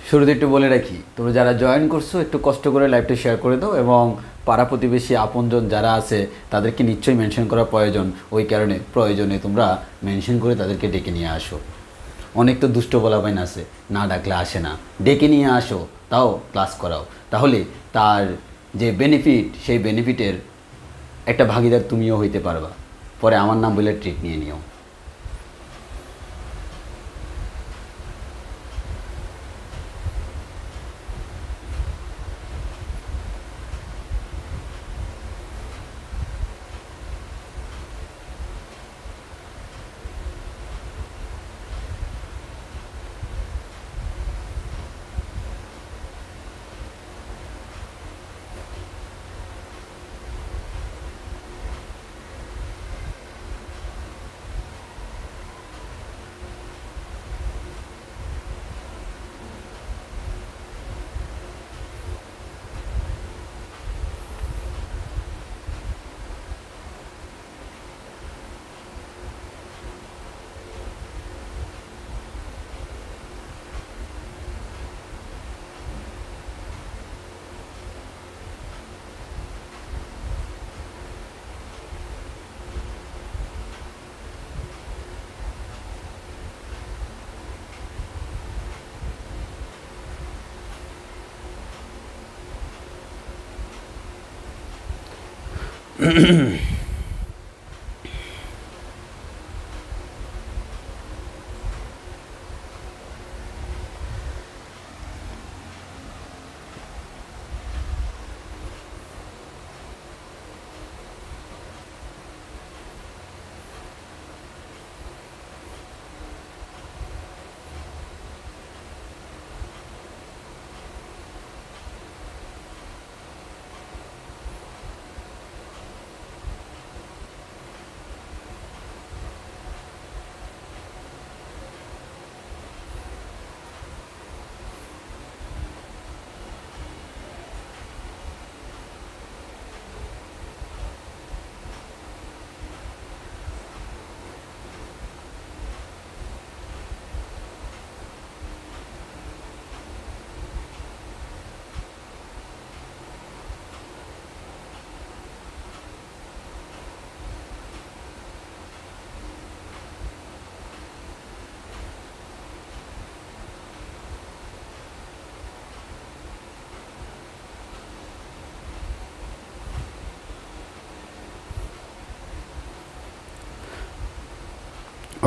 শুরুতে একটু বলে রাখি, তোমরা যারা জয়েন করছো একটু কষ্ট করে লাইভটা শেয়ার করে দাও, এবং পাড়া প্রতিবেশী আপনজন যারা আছে তাদেরকে নিশ্চয়ই মেনশন করা প্রয়োজন। ওই কারণে প্রয়োজনে তোমরা মেনশন করে তাদেরকে ডেকে নিয়ে আসো। অনেক তো দুষ্ট বলাবাইন আছে, না ডাকলে আসে না, ডেকে নিয়ে আসো, তাও ক্লাস করাও। তাহলে তার যে বেনিফিট, সেই বেনিফিটের একটা ভাগিদার তুমিও হইতে পারবা। পরে আমার নাম বলে ট্রিট নিয়ে নিও।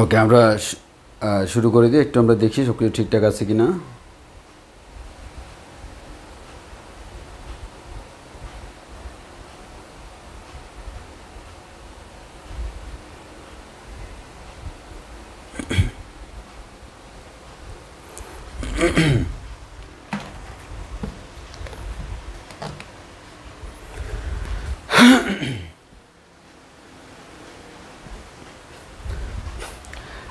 ওকে, আমরা শুরু করে দিই। একটু আমরা দেখি সব কিছু ঠিকঠাক আছে কি না।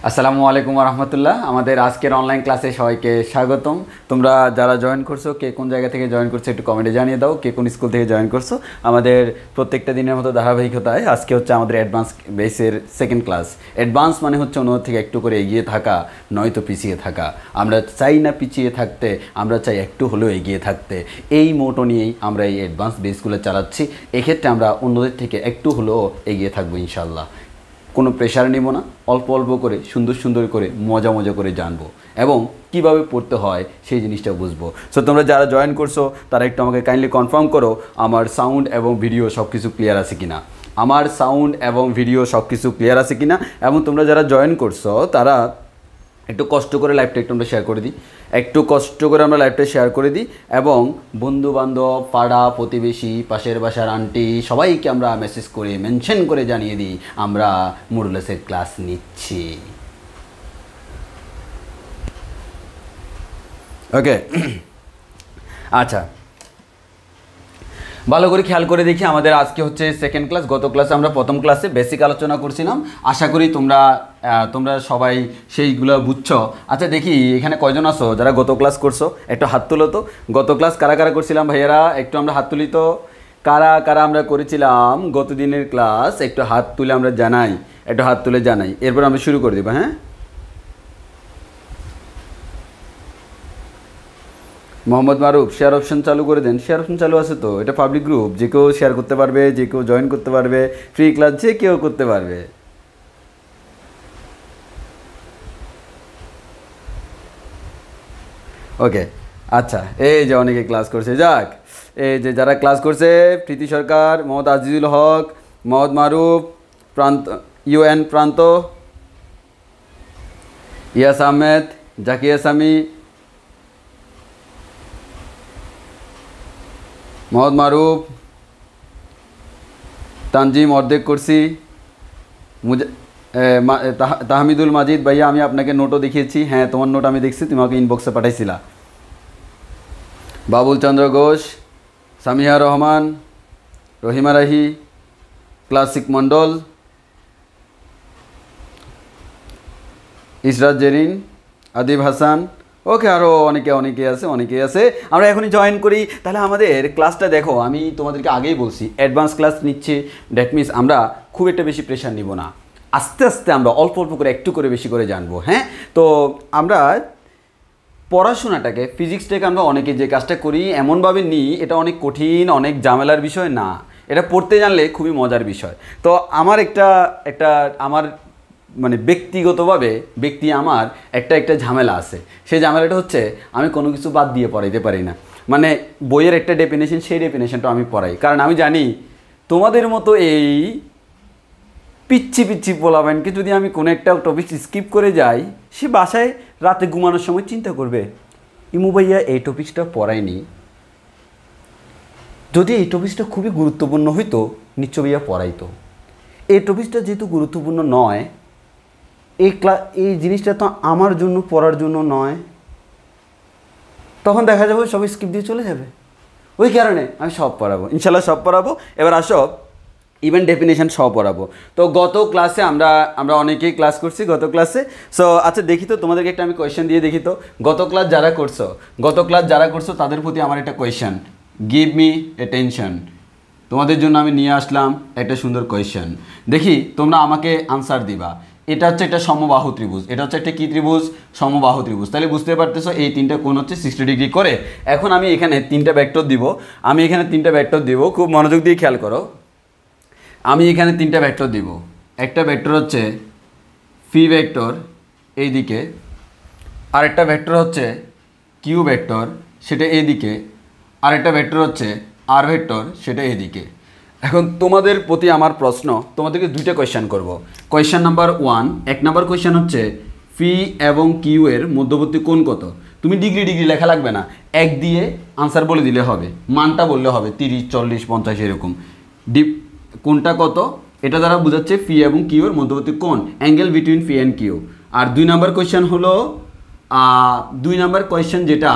আসসালামু আলাইকুম রহমতুল্লাহ। আমাদের আজকের অনলাইন ক্লাসে সবাইকে স্বাগতম। তোমরা যারা জয়েন করছো, কে কোন জায়গা থেকে জয়েন করছো একটু কমেন্টে জানিয়ে দাও, কে কোন স্কুল থেকে জয়েন করছো। আমাদের প্রত্যেকটা দিনের মতো ধারাবাহিকতায় আজকে হচ্ছে আমাদের অ্যাডভান্স বেসের সেকেন্ড ক্লাস। অ্যাডভান্স মানে হচ্ছে অন্যদের থেকে একটু করে এগিয়ে থাকা, নয়তো পিছিয়ে থাকা। আমরা চাই না পিছিয়ে থাকতে, আমরা চাই একটু হলেও এগিয়ে থাকতে। এই মোটো নিয়েই আমরা এই অ্যাডভান্স বেসগুলো চালাচ্ছি। এক্ষেত্রে আমরা অন্যদের থেকে একটু হলেও এগিয়ে থাকবো ইনশাল্লাহ। কোনো প্রেশার নেব না, অল্প অল্প করে সুন্দর সুন্দর করে মজা মজা করে জানবো এবং কিভাবে পড়তে হয় সেই জিনিসটা বুঝবো। সো তোমরা যারা জয়েন করছো তারা একটু আমাকে কাইন্ডলি কনফার্ম করো আমার সাউন্ড এবং ভিডিও সব কিছু ক্লিয়ার আছে কিনা। আমার সাউন্ড এবং ভিডিও সব কিছু ক্লিয়ার আছে কিনা। এবং তোমরা যারা জয়েন করছো তারা একটু কষ্ট করে লাইভটা একটু আমরা শেয়ার করে দিই, একটু কষ্ট করে আমরা লাইভটা শেয়ার করে দিই এবং বন্ধুবান্ধব, পাড়া প্রতিবেশী, পাশের বাসার আন্টি সবাইকে আমরা মেসেজ করে মেনশন করে জানিয়ে দিই আমরা মডুলাসের ক্লাস নিচ্ছি। ওকে, আচ্ছা ভালো করে খেয়াল করে দেখি, আমাদের আজকে হচ্ছে সেকেন্ড ক্লাস। গত ক্লাসে আমরা প্রথম ক্লাসে বেসিক আলোচনা করছিলাম। আশা করি তোমরা সবাই সেইগুলো বুঝছো। আচ্ছা দেখি এখানে কয়জন আছো যারা গত ক্লাস করছো, একটু হাত তুলো তো। গত ক্লাস কারা কারা করছিলাম ভাইয়ারা, একটু আমরা হাত তুলি তো। কারা কারা আমরা করেছিলাম গত দিনের ক্লাস, একটু হাত তুলে আমরা জানাই, একটু হাত তুলে জানাই, এরপর আমরা শুরু করে দেবো। হ্যাঁ, মোহাম্মদ মারুফ শেয়ার অপশন চালু করে দেন। শেয়ার অপশন চালু আছে তো, এটা পাবলিক গ্রুপ, যে কেউ শেয়ার করতে পারবে, যে কেউ জয়েন করতে পারবে, ফ্রি ক্লাস যে কেউ করতে পারবে। ওকে, আচ্ছা এই যে অনেকে ক্লাস করছে, যাক এই যে যারা ক্লাস করছে, প্রীতি সরকার, মোহাম্মদ আজিজুল হক, মোহাম্মদ মারুফ, প্রান্ত ইউএন প্রান্ত, ইয়াস আহমেদ, জাকিয়া সামি, মোহাম্মদ মারুফ, তানজিম অর্ধেক করছি, তাহমিদুল মাজিদ ভাইয়া আমি আপনাকে নোটও দেখিয়েছি। হ্যাঁ তোমার নোট আমি দেখছি, তুমি আমাকে ইনবক্সে পাঠাইছিলা। বাবুল চন্দ্র ঘোষ, সামিহা রহমান, রহিমা রাহি, ক্লাসিক মণ্ডল, ইসরাত জেরিন, আদিব হাসান। ওকে, আরও অনেকে আছে। আমরা এখনই জয়েন করি। তাহলে আমাদের ক্লাসটা দেখো, আমি তোমাদেরকে আগেই বলছি অ্যাডভান্স ক্লাস নিচ্ছে, দ্যাট মিনস আমরা খুব একটা বেশি প্রেশার নিব না, আস্তে আস্তে আমরা অল্প অল্প করে একটু করে বেশি করে জানবো। হ্যাঁ, তো আমরা পড়াশোনাটাকে, ফিজিক্সটাকে আমরা অনেকে যে কাজটা করি এমনভাবে নিই এটা অনেক কঠিন, অনেক ঝামেলার বিষয় না, এটা পড়তে জানলে খুবই মজার বিষয়। তো আমার আমার মানে ব্যক্তিগতভাবে আমার একটা ঝামেলা আছে। সেই ঝামেলাটা হচ্ছে আমি কোনো কিছু বাদ দিয়ে পড়াইতে পারি না। মানে বইয়ের একটা ডেফিনেশন, সেই ডেফিনেশনটা আমি পড়াই, কারণ আমি জানি তোমাদের মতো এই পিচ্ছি পোলাবেনকে যদি আমি কোনো একটা টপিক স্কিপ করে যাই, সে বাসায় রাতে ঘুমানোর সময় চিন্তা করবে ইমু ভাইয়া এই টপিকসটা পড়ায়নি, যদি এই টপিকসটা খুবই গুরুত্বপূর্ণ হইতো নিশ্চয় ভাইয়া পড়াইতো। এই টপিকসটা যেহেতু গুরুত্বপূর্ণ নয়, এই জিনিসটা তো আমার জন্য পড়ার জন্য নয়, তখন দেখা যাবে সবাই স্কিপ দিয়ে চলে যাবে। ওই কারণে আমি সব পড়াবো, ইনশাল্লাহ সব পড়াবো। এবার আসো ইভেন ডেফিনেশন সব পড়াবো। তো গত ক্লাসে আমরা অনেকেই ক্লাস করছি গত ক্লাসে। সো আচ্ছা দেখি তো, তোমাদেরকে একটা আমি কোয়েশ্চেন দিয়ে দেখি তো। গত ক্লাস যারা করছো তাদের প্রতি আমার একটা কোয়েশ্চেন, গিভ মি অ্যাটেনশন। তোমাদের জন্য আমি নিয়ে আসলাম একটা সুন্দর কোয়েশ্চেন, দেখি তোমরা আমাকে আনসার দিবা। এটা হচ্ছে একটা সমবাহু ত্রিভুজ, এটা হচ্ছে একটা কী ত্রিভুজ? সমবাহু ত্রিভুজ। তাহলে বুঝতে পারতেছো এই তিনটা কোণ হচ্ছে 60 ডিগ্রি করে। এখন আমি এখানে তিনটা ভেক্টর দিব, খুব মনোযোগ দিয়ে খেয়াল করো। আমি এখানে তিনটা ভেক্টর দিব। একটা ভেক্টর হচ্ছে ফি ভেক্টর এইদিকে, আরেকটা ভেক্টর হচ্ছে কিউ ভেক্টর সেটা এইদিকে, আরেকটা ভেক্টর হচ্ছে আর ভেক্টর সেটা এইদিকে। এখন তোমাদের প্রতি আমার প্রশ্ন, তোমাদেরকে দুইটা কোয়েশ্চেন করব। কোয়েশ্চেন নাম্বার 1, 1 নাম্বার কোয়েশ্চেন হচ্ছে ফি এবং কিউ এর মধ্যবর্তী কোণ কত? তুমি ডিগ্রি লেখা লাগবে না, এক দিয়ে আনসার বলে দিলে হবে, মানটা বললে হবে 30, 40, 50 এরকম। কোনটা কত এটা দ্বারা বোঝাচ্ছে ফি এবং কিউ এর মধ্যবর্তী কোণ, angle between phi and Q. আর 2 নাম্বার কোয়েশ্চেন হলো 2 নাম্বার কোয়েশ্চেন যেটা,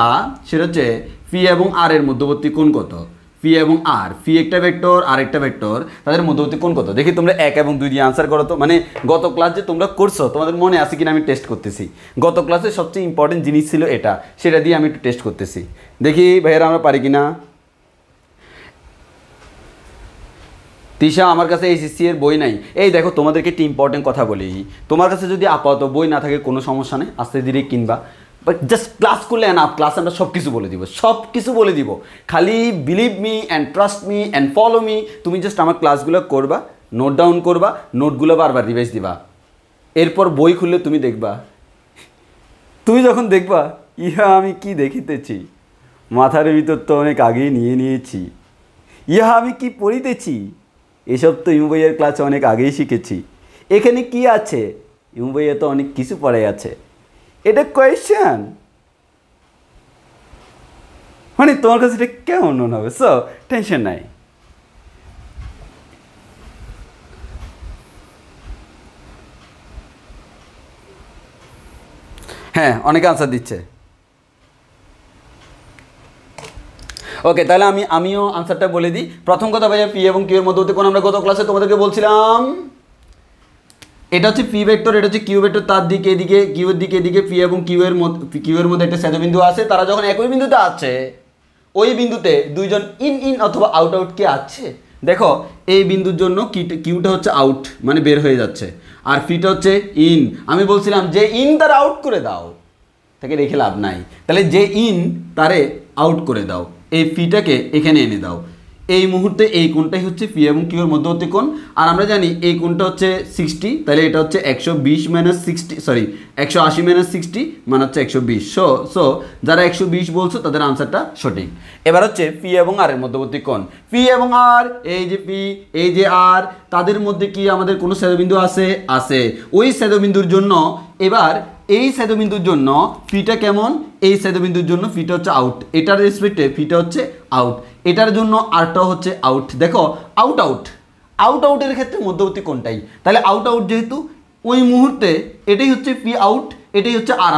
সেটা হচ্ছে ফি এবং আর এর মধ্যবর্তী কোণ কত? ফি এবং আর, ফি একটা ভেক্টর আর একটা ভেক্টর, তাদের মধ্যবর্তী কোণ কত? দেখি তোমরা 1 এবং 2 দিয়ে আনসার করো তো। মানে গত ক্লাস যে তোমরা করছো তোমাদের মনে আছে কিনা আমি টেস্ট করতেছি। গত ক্লাসে সবচেয়ে ইম্পর্টেন্ট জিনিস ছিল এটা, সেটা দিয়ে আমি একটু টেস্ট করতেছি, দেখি ভাইয়েরা আমরা পারি কিনা। তিশা, আমার কাছে এইচএসসি এর বই নাই। এই দেখো তোমাদেরকে একটি ইম্পর্টেন্ট কথা বলি, তোমার কাছে যদি আপাতত বই না থাকে কোনো সমস্যা নেই, আস্তে ধীরে কিনবা, বাট জাস্ট ক্লাস করলে না, ক্লাসে আমরা সব কিছু বলে দিব, খালি believe me and trust me and follow me. তুমি জাস্ট আমার ক্লাসগুলো করবা, নোট ডাউন করবা, নোটগুলো বারবার রিভাইজ দিবা, এরপর বই খুললে তুমি দেখবা, তুমি যখন দেখবা ইহা আমি কি দেখিতেছি, মাথার ভিতর তো অনেক আগেই নিয়েছি, ইহা আমি কি পড়িতেছি, এসব তো ইমু ভাইয়ের ক্লাসে অনেক আগেই শিখেছি, এখানে কি আছে, ইমু ভাইয়া তো অনেক কিছু পড়াই আছে। এটা কোয়েশ্চেন, মানে তোমার কাছে এটা কেমন মনে হবে? সো টেনশন নাই। হ্যাঁ, অনেকে আনসার দিচ্ছে। ওকে, তাহলে আমিও আনসারটা বলে দিই। প্রথম কথা ভাইয়া, পি এবং কিউ এর মধ্যবর্তী কোণ আমরা গত ক্লাসে তোমাদেরকে বলছিলাম এটা হচ্ছে পি ভেক্টর, এটা হচ্ছে কিউ ভেক্টর, তার দিকে এদিকে কিউ এর দিকে এদিকে পি এবং কিউ এর মধ্যে একটা ছেদবিন্দু আছে। তারা যখন একই বিন্দুতে আছে, ওই বিন্দুতে দুইজন ইন অথবা আউট কে আছে। দেখো এই বিন্দুর জন্য কিউটা হচ্ছে আউট, মানে বের হয়ে যাচ্ছে, আর পিটা হচ্ছে ইন। আমি বলছিলাম যে ইন তার আউট করে দাও, তাকে রেখে লাভ নাই। তাহলে যে ইন তারে আউট করে দাও, এই পিটাকে এখানে এনে দাও। এই মুহূর্তে এই কোণটাই হচ্ছে পি এবং কিউ এর মধ্যবর্তী কোণ। আর আমরা জানি এই কোণটা হচ্ছে 60, তাহলে এটা হচ্ছে 120 মাইনাস 60, সরি 180 মাইনাস 60 মানে হচ্ছে 120। সো যারা 120 বলছো তাদের আনসারটা সঠিক। এবার হচ্ছে পি এবং আর এর মধ্যবর্তী কোণ, পি এবং আর, এই যে পি এই যে আর, তাদের মধ্যে কি আমাদের কোনো ছেদবিন্দু আছে। ওই ছেদবিন্দুর জন্য এবার এই ছেদবিন্দুর জন্য ফিটা কেমন, এই ছেদবিন্দুর জন্য ফিটা হচ্ছে আউট, এটার রেসপেক্টে ফিটা হচ্ছে আউট, এটার জন্য আরটা হচ্ছে আউট। দেখো আউটের ক্ষেত্রে মধ্যবর্তী কোণটাই, তাহলে আউট যেহেতু ওই মুহূর্তে এটাই হচ্ছে পি আউট, এটাই হচ্ছে আর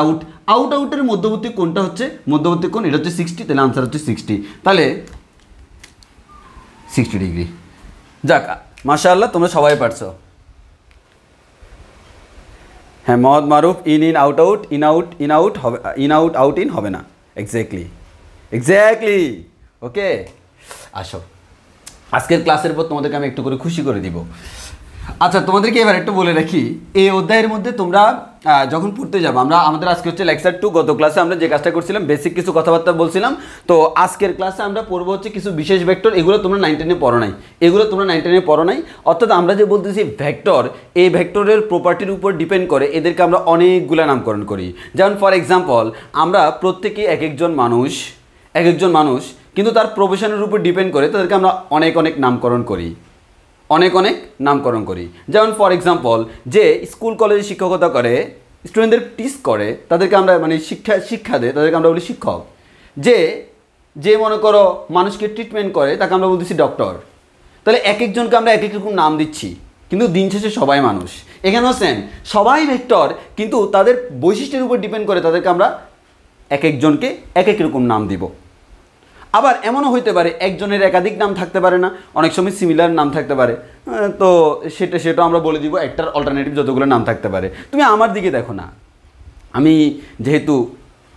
আউটের মধ্যবর্তী কোণটা হচ্ছে মধ্যবর্তী কোণ, এটা হচ্ছে 60, তাহলে আনসার হচ্ছে 60, তাহলে 60 ডিগ্রি। যাক মাশাআল্লাহ, তোমরা সবাই পারছো। হ্যাঁ, মহম্মদ মারুফ, ইন আউট হবে, আউট ইন হবে না। এক্স্যাক্টলি। ওকে, আসো আজকের ক্লাসের পর তোমাদেরকে আমি একটু করে খুশি করে দিব। আচ্ছা, তোমাদেরকে এবার একটু বলে রাখি, এই অধ্যায়ের মধ্যে তোমরা যখন পড়তে যাবো, আমাদের আজকে হচ্ছে লেকচার 2। গত ক্লাসে আমরা যে কাজটা করছিলাম, বেসিক কিছু কথাবার্তা বলছিলাম। তো আজকের ক্লাসে আমরা পড়বো হচ্ছে কিছু বিশেষ ভেক্টর, এগুলো তোমরা 9 10-এ পড়ো নাই। অর্থাৎ আমরা যে বলতেছি ভেক্টর, এই ভেক্টরের প্রপার্টির উপর ডিপেন্ড করে এদেরকে আমরা অনেকগুলো নামকরণ করি। যেমন ফর এক্সাম্পল, আমরা প্রত্যেকেই এক একজন মানুষ, কিন্তু তার প্রফেশনের উপর ডিপেন্ড করে তাদেরকে আমরা অনেক নামকরণ করি। যেমন ফর এক্সাম্পল, যে স্কুল কলেজে শিক্ষকতা করে, স্টুডেন্টদের টিচ করে, তাদেরকে আমরা মানে শিক্ষা দেয়, তাদেরকে আমরা বলি শিক্ষক। যে মনে করো মানুষকে ট্রিটমেন্ট করে, তাকে আমরা বলতেছি ডক্টর। তাহলে এক একজনকে আমরা এক এক রকম নাম দিচ্ছি, কিন্তু দিন শেষে সবাই মানুষ। এখানেও সেম, সবাই ভেক্টর, কিন্তু তাদের বৈশিষ্ট্যের উপর ডিপেন্ড করে তাদেরকে আমরা এক একজনকে এক এক রকম নাম দিব। আবার এমনও হইতে পারে একজনের একাধিক নাম থাকতে পারে না, অনেক সময় সিমিলার নাম থাকতে পারে। তো সেটা আমরা বলে দিব, একটার অল্টারনেটিভ যতগুলো নাম থাকতে পারে। তুমি আমার দিকে দেখো না, আমি যেহেতু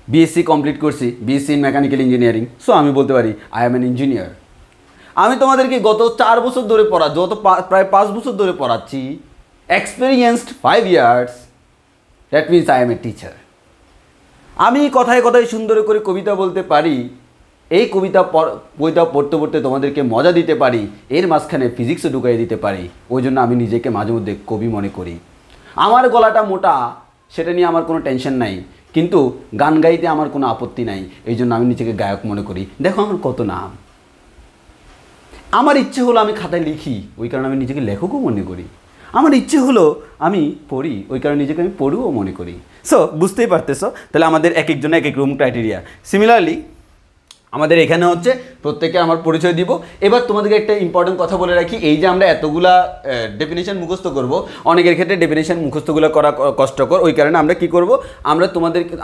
বিএসসি কমপ্লিট করছি, BSc in mechanical engineering, so আমি বলতে পারি আই এম অ্যান ইঞ্জিনিয়ার। আমি তোমাদেরকে গত 4 বছর ধরে প্রায় 5 বছর ধরে পড়াচ্ছি, experienced 5 years, that means I M a teacher. আমি কথায় সুন্দর করে কবিতা বলতে পারি, এই বইটা পড়তে তোমাদেরকে মজা দিতে পারি, এর মাঝখানে ফিজিক্সও ঢুকাই দিতে পারি। ওই জন্য আমি নিজেকে মাঝে মধ্যে কবি মনে করি। আমার গলাটা মোটা, সেটা নিয়ে আমার কোনো টেনশন নাই, কিন্তু গান গাইতে আমার কোনো আপত্তি নাই, এই জন্য আমি নিজেকে গায়ক মনে করি। দেখো আমার কত নাম। আমার ইচ্ছে হলো আমি খাতায় লিখি, ওই কারণে আমি নিজেকে লেখকও মনে করি। আমার ইচ্ছে হলো আমি পড়ি, ওই কারণে নিজেকে আমি পড়ুও মনে করি। সো বুঝতেই পারতেছো, তাহলে আমাদের এক একজনের এক এক রকম ক্রাইটেরিয়া। সিমিলারলি আমাদের এখানে হচ্ছে প্রত্যেকে আমার পরিচয় দিব। এবার তোমাদেরকে একটা ইম্পর্টেন্ট কথা বলে রাখি, এই যে আমরা এতগুলা ডেফিনেশন মুখস্থ করব, অনেকের ক্ষেত্রে ডেফিনেশন মুখস্থগুলো করা কষ্টকর, ওই কারণে আমরা কি করব,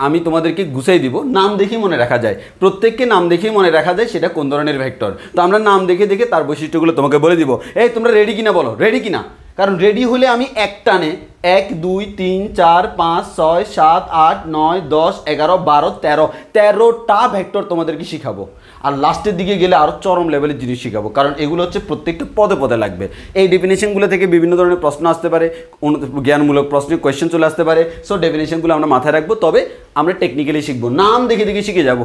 আমি তোমাদেরকে গুছাই দিব, নাম দেখেই মনে রাখা যায়, প্রত্যেককে নাম দেখেই মনে রাখা যায় সেটা কোন ধরনের ভেক্টর। তো আমরা নাম দেখে তার বৈশিষ্ট্যগুলো তোমাকে বলে দিব। এই তোমরা রেডি কিনা বলো, রেডি কিনা? কারণ রেডি হলে আমি এক টানে 1 2 3 4 5 6 7 8 9 10 11 12 13টা ভেক্টর তোমাদেরকে শিখাবো। আর লাস্টের দিকে গেলে আরও চরম লেভেলের জিনিস শিখাবো, কারণ এগুলো হচ্ছে প্রত্যেকটা পদে লাগবে। এই ডেফিনেশনগুলো থেকে বিভিন্ন ধরনের প্রশ্ন আসতে পারে, জ্ঞানমূলক প্রশ্নের কোয়েশ্চেন চলে আসতে পারে। সো ডেফিনেশনগুলো আমরা মাথায় রাখবো, তবে আমরা টেকনিক্যালি শিখবো, নাম দেখে শিখে যাব।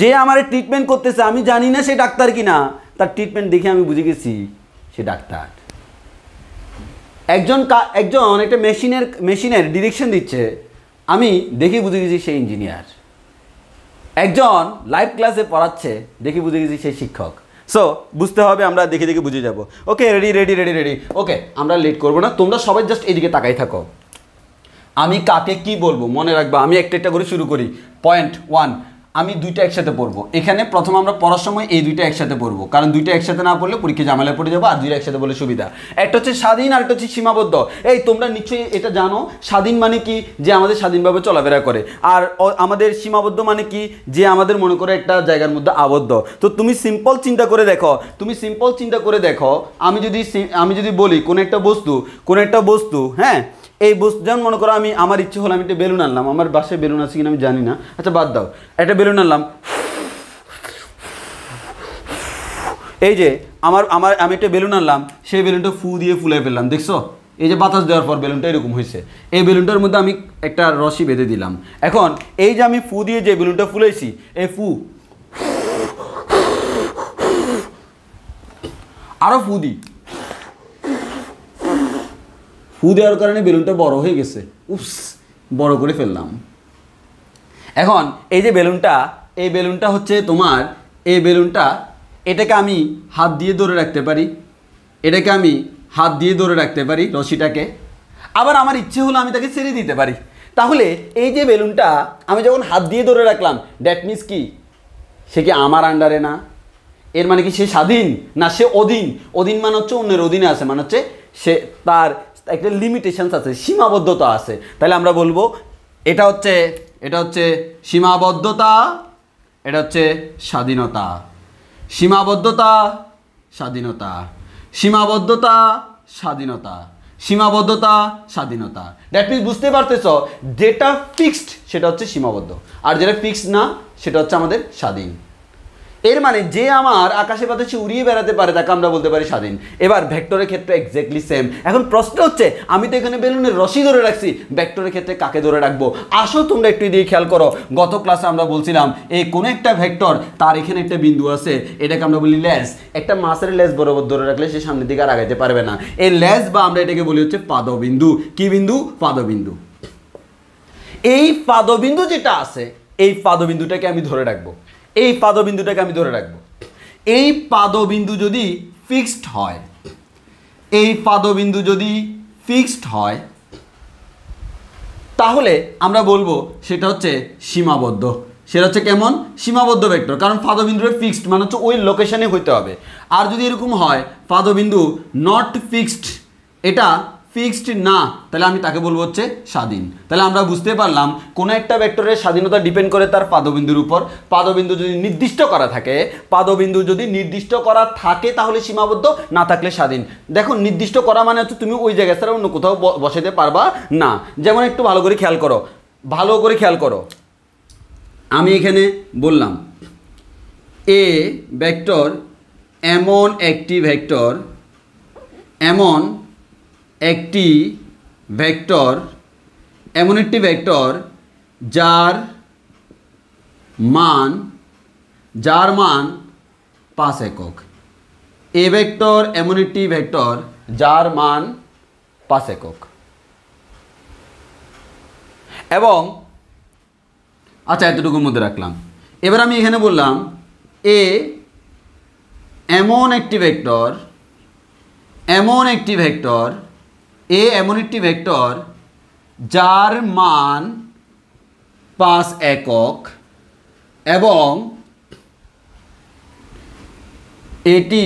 যে আমার ট্রিটমেন্ট করতেছে, আমি জানি না সে ডাক্তার কিনা, তার ট্রিটমেন্ট দেখে আমি বুঝে গেছি সে ডাক্তার। একজন একটা মেশিনের ডিরেকশন দিচ্ছে, আমি দেখে বুঝে গেছি সে ইঞ্জিনিয়ার। একজন লাইভ ক্লাসে পড়াচ্ছে, দেখে বুঝে গেছি সে শিক্ষক। সো বুঝতে হবে, আমরা দেখে বুঝে যাব। ওকে, রেডি। ওকে, আমরা লেট করবো না, তোমরা সবাই জাস্ট এদিকে তাকাই থাকো। আমি কাকে কি বলবো মনে রাখবা, আমি একটা করে শুরু করি। পয়েন্ট 1, আমি দুইটা একসাথে পড়বো। এখানে প্রথম আমরা পড়ার সময় এই দুইটা একসাথে পড়বো, কারণ দুইটা একসাথে না পড়লে পরীক্ষা ঝামেলায় পড়ে যাবো, আর দুইটা একসাথে বলে সুবিধা। একটা হচ্ছে স্বাধীন আর একটা হচ্ছে সীমাবদ্ধ। এই তোমরা নিশ্চয়ই এটা জানো, স্বাধীন মানে কি, যে আমাদের স্বাধীনভাবে চলাফেরা করে, আর আমাদের সীমাবদ্ধ মানে কি, যে আমাদের মনে করে একটা জায়গার মধ্যে আবদ্ধ। তো তুমি সিম্পল চিন্তা করে দেখো, আমি যদি বলি কোন একটা বস্তু, হ্যাঁ, এই বস্তু যেমন মনে করো আমি আমার ইচ্ছে হলো আমি একটা বেলুন আনলাম, আমার বাসায় বেলুন আছে কিনা আমি জানি না, আচ্ছা বাদ দাও, একটা বেলুন আনলাম, এই যে আমি একটা বেলুন আনলাম, সেই বেলুনটা ফু দিয়ে ফুলে ফেললাম, দেখছো, এই যে বাতাস দেওয়ার পর বেলুনটা এরকম হয়েছে। এই বেলুনটার মধ্যে আমি একটা রশি বেঁধে দিলাম। এখন এই যে আমি ফু দিয়ে যে বেলুনটা ফুলেছি, এই আরো ফু দেওয়ার কারণে বেলুনটা বড় হয়ে গেছে, বড় করে ফেললাম। এখন এই যে এই বেলুনটা হচ্ছে তোমার, এই বেলুনটা এটাকে আমি হাত দিয়ে ধরে রাখতে পারি, রশিটাকে। আবার আমার ইচ্ছে হলো আমি তাকে ছেড়ে দিতে পারি। তাহলে এই যে বেলুনটা আমি যখন হাত দিয়ে ধরে রাখলাম, দ্যাট মিনস কি, সে কি আমার আন্ডারে না? এর মানে কি সে স্বাধীন না সে অধীন? অধীন মানে হচ্ছে অন্যের অধীনে আছে, মানে হচ্ছে সে তার একটা লিমিটেশনস আছে, সীমাবদ্ধতা আছে। তাহলে আমরা বলবো এটা হচ্ছে সীমাবদ্ধতা, এটা হচ্ছে স্বাধীনতা। সীমাবদ্ধতা, স্বাধীনতা, সীমাবদ্ধতা, স্বাধীনতা, সীমাবদ্ধতা, স্বাধীনতা। দ্যাট মিনস বুঝতে পারতেছ, যেটা ফিক্সড সেটা হচ্ছে সীমাবদ্ধ, আর যেটা ফিক্সড না সেটা হচ্ছে আমাদের স্বাধীন। এর মানে যে আমার আকাশে বাতাসে উড়িয়ে বেড়াতে পারে তাকে আমরা বলতে পারি স্বাধীন। এবার ভেক্টরের ক্ষেত্রে এক্স্যাক্টলি সেম। এখন প্রশ্ন হচ্ছে, আমি তো এখানে বেলুনের রশি ধরে রাখছি, ভেক্টরের ক্ষেত্রে কাকে ধরে রাখবো? আসো তোমরা একটু দিয়ে খেয়াল করো। গত ক্লাসে আমরা বলছিলাম এই কোন একটা ভেক্টর, তার এখানে একটা বিন্দু আছে, এটাকে আমরা বলি লেজ। একটা মাছের লেজ বরাবর ধরে রাখলে সে সামনের দিকে আর আগাইতে পারবে না। এই লেজ বা আমরা এটাকে বলি হচ্ছে পাদবিন্দু। কি বিন্দু? পাদবিন্দু। এই পাদবিন্দু যেটা আছে, এই পাদবিন্দুটাকে আমি ধরে রাখবো। এই পাদবিন্দু যদি ফিক্সড হয়, তাহলে আমরা বলবো সেটা হচ্ছে সীমাবদ্ধ। সেটা হচ্ছে কেমন? সীমাবদ্ধ ভেক্টর, কারণ পাদবিন্দুটা ফিক্সড মানে হচ্ছে ওই লোকেশনে হইতে হবে। আর যদি এরকম হয় পাদবিন্দু নট ফিক্সড, এটা ফিক্সড না, তাহলে আমি তাকে বলবো হচ্ছে স্বাধীন। তাহলে আমরা বুঝতে পারলাম কোন একটা ভেক্টরের স্বাধীনতা ডিপেন্ড করে তার পাদবিন্দুর উপর। পাদবিন্দু যদি নির্দিষ্ট করা থাকে তাহলে সীমাবদ্ধ, না থাকলে স্বাধীন। দেখো নির্দিষ্ট করা মানে হচ্ছে তুমি ওই জায়গা ছাড়া অন্য কোথাও বসাতে পারবা না। যেমন একটু ভালো করে খেয়াল করো, আমি এখানে বললাম এ ভেক্টর এমন একটি ভেক্টর যার মান 5 একক। এ ভেক্টর এমন একটি ভেক্টর যার মান 5 একক। এবং আচ্ছা, এতটুকুর মধ্যে রাখলাম। এবার আমি এখানে বললাম এ এমন একটি ভেক্টর যার মান 5 একক এবং এটি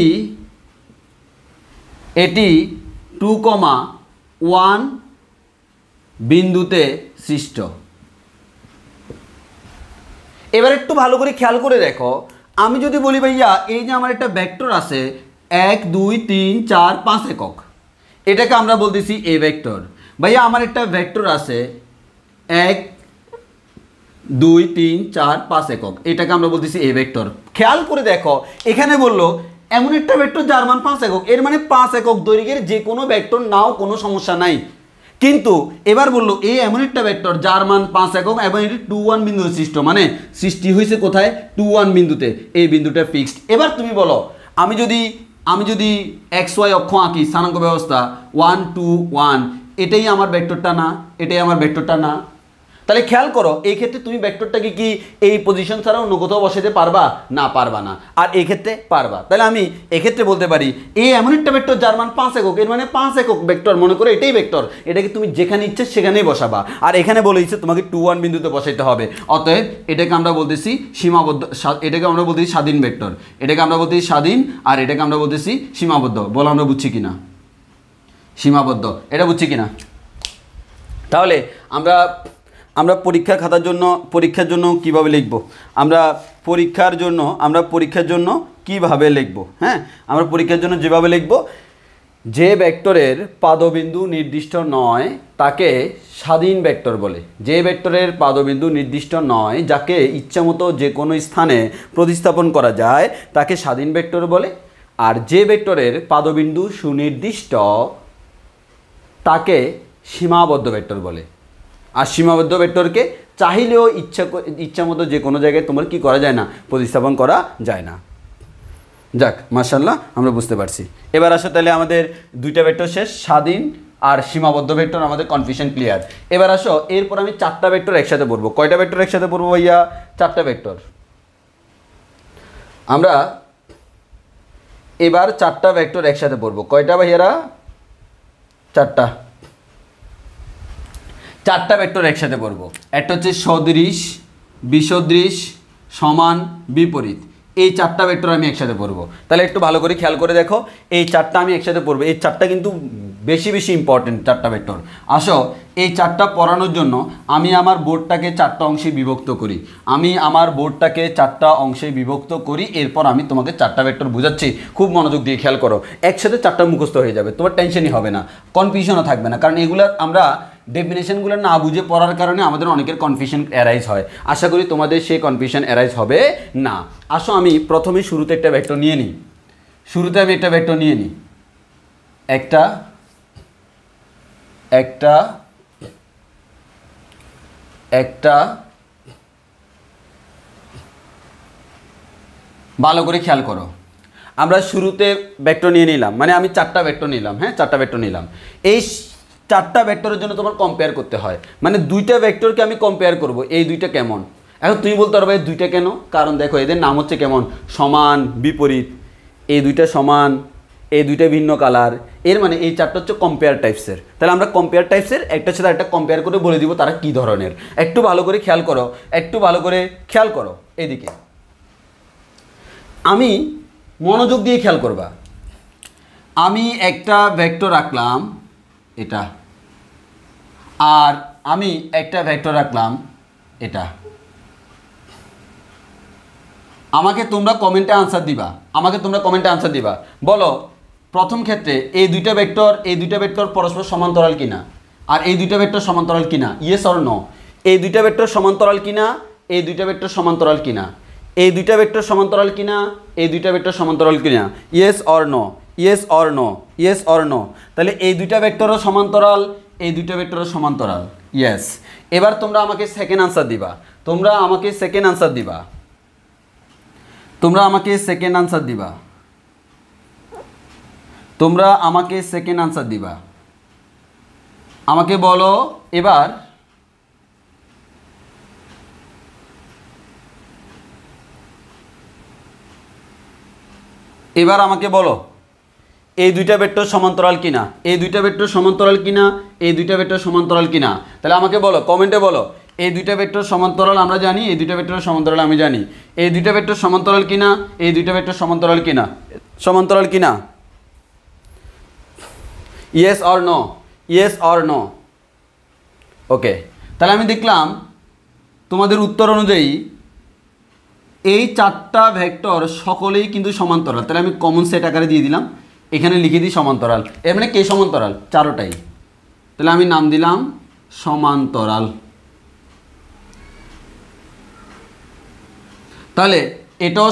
2,1 বিন্দুতে সৃষ্ট। এবার একটু ভালো করে খেয়াল করে দেখো, আমি যদি বলি ভাইয়া এই যে আমার একটা ভেক্টর আছে 1 2 3 4 5 একক, এটাকে আমরা বলতেছি এ ভেক্টর। ভাইয়া আমার একটা ভেক্টর আছে 1 2 3 4 5 একক, এটাকে আমরা বলতেছি এ ভেক্টর। খেয়াল করে দেখো, এখানে বললো এমন একটা ভেক্টর যার মান 5 একক, এর মানে 5 একক দৈর্ঘ্যের যে কোনো ভেক্টর নাও কোনো সমস্যা নাই। কিন্তু এবার বললো এ এমন একটা ভেক্টর যার মান 5 একক এবং এটি 2,1 বিন্দুতে সৃষ্ট, মানে সৃষ্টি হয়েছে কোথায়? 2,1 বিন্দুতে। এই বিন্দুটা ফিক্সড। এবার তুমি বলো, আমি যদি XY অক্ষ আঁকি, স্থানাঙ্ক ব্যবস্থা 1 2 1, এটাই আমার ভেক্টরটা না? তাহলে খেয়াল করো এই ক্ষেত্রে তুমি ভেক্টরটাকে কি এই পজিশন ছাড়া অন্য কোথাও বসাতে পারবা না, পারবা না। আর এই ক্ষেত্রে পারবা। তাহলে আমি এক্ষেত্রে বলতে পারি এই এমন একটা ভেক্টর যার মান 5 একক, এর মানে 5 একক ভেক্টর, মনে করো এটাই ভেক্টর, এটাকে তুমি যেখানে ইচ্ছে সেখানেই বসাবা। আর এখানে বলে দিচ্ছে তোমাকে 2 1 বিন্দুতে বসাইতে হবে। অতএব এটাকে আমরা বলতেছি সীমাবদ্ধ, এটাকে আমরা বলতেছি স্বাধীন ভেক্টর, এটাকে আমরা বলতেছি স্বাধীন, আর এটাকে আমরা বলতেছি সীমাবদ্ধ। বলো আমরা বুঝছি কিনা? সীমাবদ্ধ, এটা বুঝছি কিনা? তাহলে আমরা পরীক্ষার খাতার জন্য, পরীক্ষার জন্য কিভাবে লিখব? আমরা পরীক্ষার জন্য কিভাবে লিখব? হ্যাঁ, আমরা পরীক্ষার জন্য যেভাবে লিখব, যে ভেক্টরের পাদবিন্দু নির্দিষ্ট নয় তাকে স্বাধীন ভেক্টর বলে। যে ভেক্টরের পাদবিন্দু নির্দিষ্ট নয়, যাকে ইচ্ছামতো যে কোনো স্থানে প্রতিস্থাপন করা যায়, তাকে স্বাধীন ভেক্টর বলে। আর যে ভেক্টরের পাদবিন্দু সুনির্দিষ্ট তাকে সীমাবদ্ধ ভেক্টর বলে। আর সীমাবদ্ধ ভেক্টরকে চাইলেও ইচ্ছামতো যে কোনো জায়গায় তোমার কি করা যায় না, প্রতিস্থাপন করা যায় না। যাক, মাশাআল্লাহ আমরা বুঝতে পারছি। এবার আসো তাহলে আমাদের দুইটা ভেক্টর শেষ, স্বাধীন আর সীমাবদ্ধ ভেক্টর, আমাদের কনফিউশন ক্লিয়ার। এবার আসো এরপর আমি 4টা ভেক্টর একসাথে পড়বো। কয়টা ভেক্টর একসাথে পড়বো ভাইয়া? 4টা ভেক্টর। আমরা এবার 4টা ভেক্টর একসাথে পড়বো। কয়টা ভাইয়ারা? 4টা। 4টা ভেক্টর একসাথে পড়বো। একটা হচ্ছে সদৃশ, বিসদৃশ, সমান, বিপরীত। এই 4টা ভেক্টর আমি একসাথে পড়বো। তাহলে একটু ভালো করে খেয়াল করে দেখো, এই 4টা আমি একসাথে পড়বো। এই 4টা কিন্তু বেশি বেশি ইম্পর্টেন্ট 4টা ভেক্টর। আসো এই 4টা পড়ানোর জন্য আমি আমার বোর্ডটাকে 4টা অংশে বিভক্ত করি। এরপর আমি তোমাকে 4টা ভেক্টর বুঝাচ্ছি, খুব মনোযোগ দিয়ে খেয়াল করো। একসাথে 4টা মুখস্থ হয়ে যাবে, তোমার টেনশনই হবে না, কনফিউশনও থাকবে না। কারণ এগুলো আমরা ডেফিনেশনগুলো না বুঝে পড়ার কারণে আমাদের অনেকের কনফিউশন অ্যারাইজ হয়। আশা করি তোমাদের সেই কনফিউশন অ্যারাইজ হবে না। আসো আমি প্রথমে শুরুতে একটা ভেক্টর নিয়ে নিই। একটা ভালো করে খেয়াল করো, আমরা শুরুতে ভেক্টর নিয়ে নিলাম, মানে আমি 4টা ভেক্টর নিলাম। হ্যাঁ, 4টা ভেক্টর নিলাম। এই 4টা ভেক্টরের জন্য তোমার কম্পেয়ার করতে হয়, মানে 2টা ভেক্টরকে আমি কম্পেয়ার করব, এই 2টা কেমন। এখন তুমি বলতে পারবে 2টা কেন? কারণ দেখো এদের নাম হচ্ছে কেমন, সমান, বিপরীত। এই 2টা সমান, এই 2টা ভিন্ন কালার, এর মানে এই 4টা হচ্ছে কম্পেয়ার টাইপসের। তাহলে আমরা কম্পেয়ার টাইপসের একটা সাথে একটা কম্পেয়ার করে বলে দিব তারা কি ধরনের। একটু ভালো করে খেয়াল করো, এদিকে আমি মনোযোগ দিয়ে খেয়াল করবা। আমি একটা ভেক্টর রাখলাম এটা, আর আমি একটা ভেক্টর রাখলাম এটা। আমাকে তোমরা কমেন্টে আনসার দিবা। বলো প্রথম ক্ষেত্রে এই 2টা ভেক্টর পরস্পর সমান্তরাল কিনা, আর এই 2টা ভেক্টর সমান্তরাল কিনা, ইয়েস অর নো। এই 2টা ভেক্টর সমান্তরাল কিনা, এই 2টা ভেক্টর সমান্তরাল কিনা, এই 2টা ভেক্টর সমান্তরাল কিনা, এই 2টা ভেক্টর সমান্তরাল কিনা, ইয়েস অর নো। তাহলে এই 2টা ভেক্টরও সমান্তরাল, এই 2টা ভেক্টরও সমান্তরাল, ইয়েস। এবার তোমরা আমাকে সেকেন্ড আনসার দিবা। তোমরা আমাকে সেকেন্ড আনসার দিবা। আমাকে বলো এবার আমাকে বলো এই 2টা ভেক্টর সমান্তরাল কিনা, এই 2টা ভেক্টর সমান্তরাল কিনা, এই 2টা ভেক্টর সমান্তরাল কিনা। তাহলে আমাকে বলো, কমেন্টে বলো এই 2টা ভেক্টর সমান্তরাল আমরা জানি, এই 2টা ভেক্টর সমান্তরাল আমি জানি। এই 2টা ভেক্টর সমান্তরাল কিনা, এই 2টা ভেক্টর সমান্তরাল কিনা, ইয়েস অর নো। ওকে, তাহলে আমি দেখলাম তোমাদের উত্তর অনুযায়ী এই 4টা ভেক্টর সকলেই কিন্তু সমান্তরাল। তাহলে আমি কমন সেট আকারে দিয়ে দিলাম, এখানে লিখে দিই সমান্তরাল। এর মানে কে সমান্তরাল? 4টাই। তাহলে আমি নাম দিলাম সমান্তরাল। তাহলে এটাও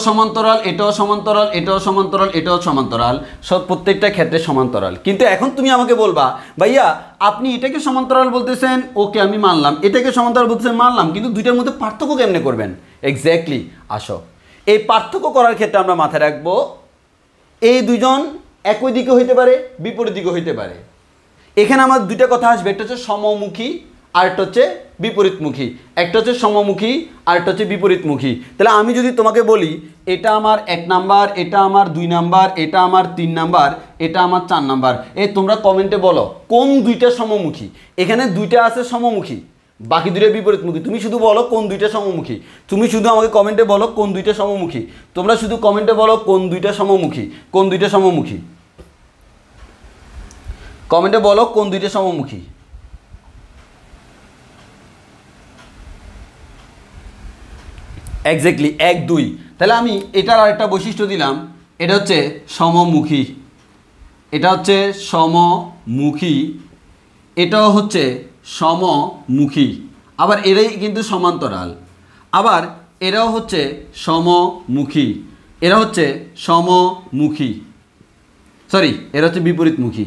সমান্তরাল, সব প্রত্যেকটা ক্ষেত্রে সমান্তরাল। কিন্তু এখন তুমি আমাকে বলবা ভাইয়া আপনি এটাকে সমান্তরাল বলতেছেন, ওকে আমি মানলাম, এটাকে সমান্তরাল বলতেছেন মানলাম, কিন্তু দুইটার মধ্যে পার্থক্য কেমনে করবেন? এক্স্যাক্টলি, আসো এই পার্থক্য করার ক্ষেত্রে আমরা মাথায় রাখবো এই দুজন একই দিকে হইতে পারে, বিপরীত দিকে হইতে পারে। এখানে আমার দুইটা কথা আসবে, একটা হচ্ছে সমমুখী আর একটা হচ্ছে বিপরীতমুখী, একটা হচ্ছে সমমুখী আর একটা হচ্ছে বিপরীতমুখী। তাহলে আমি যদি তোমাকে বলি এটা আমার 1 নাম্বার, এটা আমার 2 নাম্বার, এটা আমার 3 নাম্বার, এটা আমার 4 নাম্বার, তোমরা কমেন্টে বলো কোন দুইটা সমমুখী। এখানে দুইটা আছে সমমুখী, বাকি দুইটা বিপরীতমুখী। তুমি শুধু বলো কোন দুইটা সমমুখী, তুমি শুধু আমাকে কমেন্টে বলো কোন দুইটা সমমুখী। তোমরা শুধু কমেন্টে বলো কোন দুইটা সমমুখী, কোন দুইটা সমমুখী, কমেন্টে বলো কোন দুইটা সমমুখী। এক্স্যাক্টলি 1 2। তাহলে আমি এটার আরেকটা বৈশিষ্ট্য দিলাম, এটা হচ্ছে সমমুখী, এটা হচ্ছে সমমুখী, এটাও হচ্ছে সমমুখী, আবার এরাই কিন্তু সমান্তরাল, আবার এরাও হচ্ছে সমমুখী, এরা হচ্ছে সমমুখী, সরি এরা হচ্ছে বিপরীতমুখী,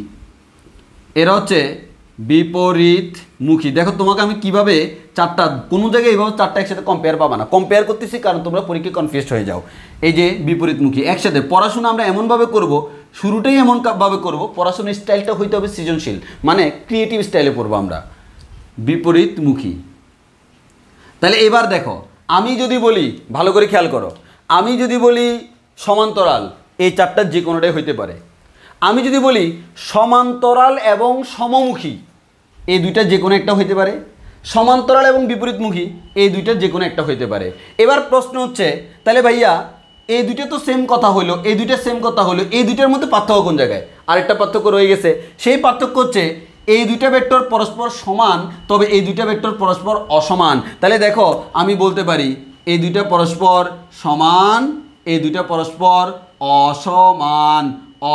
এরা হচ্ছে বিপরীতমুখী। দেখো তোমাকে আমি কিভাবে চারটা, কোনো জায়গায় এইভাবে চারটা একসাথে কম্পেয়ার পাবা না, কম্পেয়ার করতেছি কারণ তোমরা পরীক্ষায় কনফিউজড হয়ে যাও। এই যে বিপরীতমুখী একসাথে পড়াশোনা আমরা এমনভাবে করব, শুরুটাই এমনভাবে করব, পড়াশোনার স্টাইলটা হইতে হবে সৃজনশীল, মানে ক্রিয়েটিভ স্টাইলে পড়বো আমরা। বিপরীতমুখী। তাহলে এবার দেখো, আমি যদি বলি, ভালো করে খেয়াল করো, আমি যদি বলি সমান্তরাল, এই চারটার যে কোনোটাই হইতে পারে। আমি যদি বলি সমান্তরাল এবং সমমুখী, এই দুইটা যে কোনো একটা হইতে পারে। সমান্তরাল এবং বিপরীতমুখী, এই দুইটার যে কোনো একটা হইতে পারে। এবার প্রশ্ন হচ্ছে, তাহলে ভাইয়া এই দুইটা তো সেম কথা হলো, এই দুইটা সেম কথা হলো, এই দুইটার মধ্যে পার্থক্য কোন জায়গায়? আরেকটা পার্থক্য রয়ে গেছে, সেই পার্থক্য হচ্ছে এই দুইটা ভেক্টর পরস্পর সমান, তবে এই দুইটা ভেক্টর পরস্পর অসমান। তাহলে দেখো আমি বলতে পারি এই দুইটা পরস্পর সমান, এই দুইটা পরস্পর অসমান,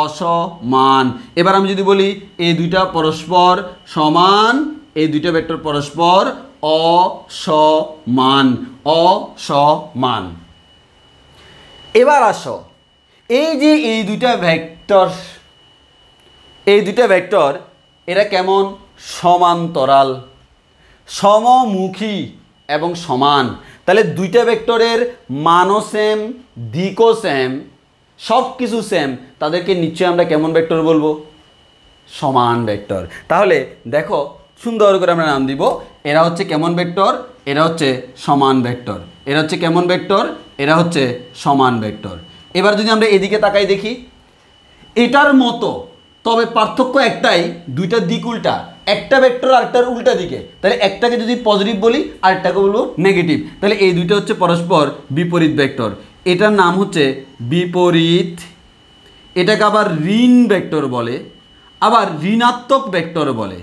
অসমান। এবার আমি যদি বলি এই দুইটা পরস্পর সমান, এই দুইটা ভেক্টর পরস্পর অসমান, অসমান। এবার আসো, এই যে এই দুইটা ভেক্টর, এই দুইটা ভেক্টর এরা কেমন? সমান্তরাল, সমমুখী এবং সমান। তাহলে দুইটা ভেক্টরের মানও সেম, দিকও সেম, সব কিছু সেম, তাদেরকে নিশ্চয়ই আমরা কেমন ভেক্টর বলবো? সমান ভেক্টর। তাহলে দেখো সুন্দর করে আমরা নাম দিব, এরা হচ্ছে কেমন ভেক্টর? এরা হচ্ছে সমান ভেক্টর। এরা হচ্ছে কেমন ভেক্টর? এরা হচ্ছে সমান ভেক্টর। এবার যদি আমরা এদিকে তাকাই দেখি, এটার মতো, তবে পার্থক্য একটাই, দুইটা দিক উল্টা, একটা ভেক্টর আরেকটার উল্টা দিকে। তাহলে একটাকে যদি পজিটিভ বলি আরেকটাকে বলবো নেগেটিভ। তাহলে এই দুইটা হচ্ছে পরস্পর বিপরীত ভেক্টর, এটার নাম হচ্ছে বিপরীত। এটাকে আবার ঋণ ভেক্টর বলে, আবার ঋণাত্মক ভেক্টর বলে।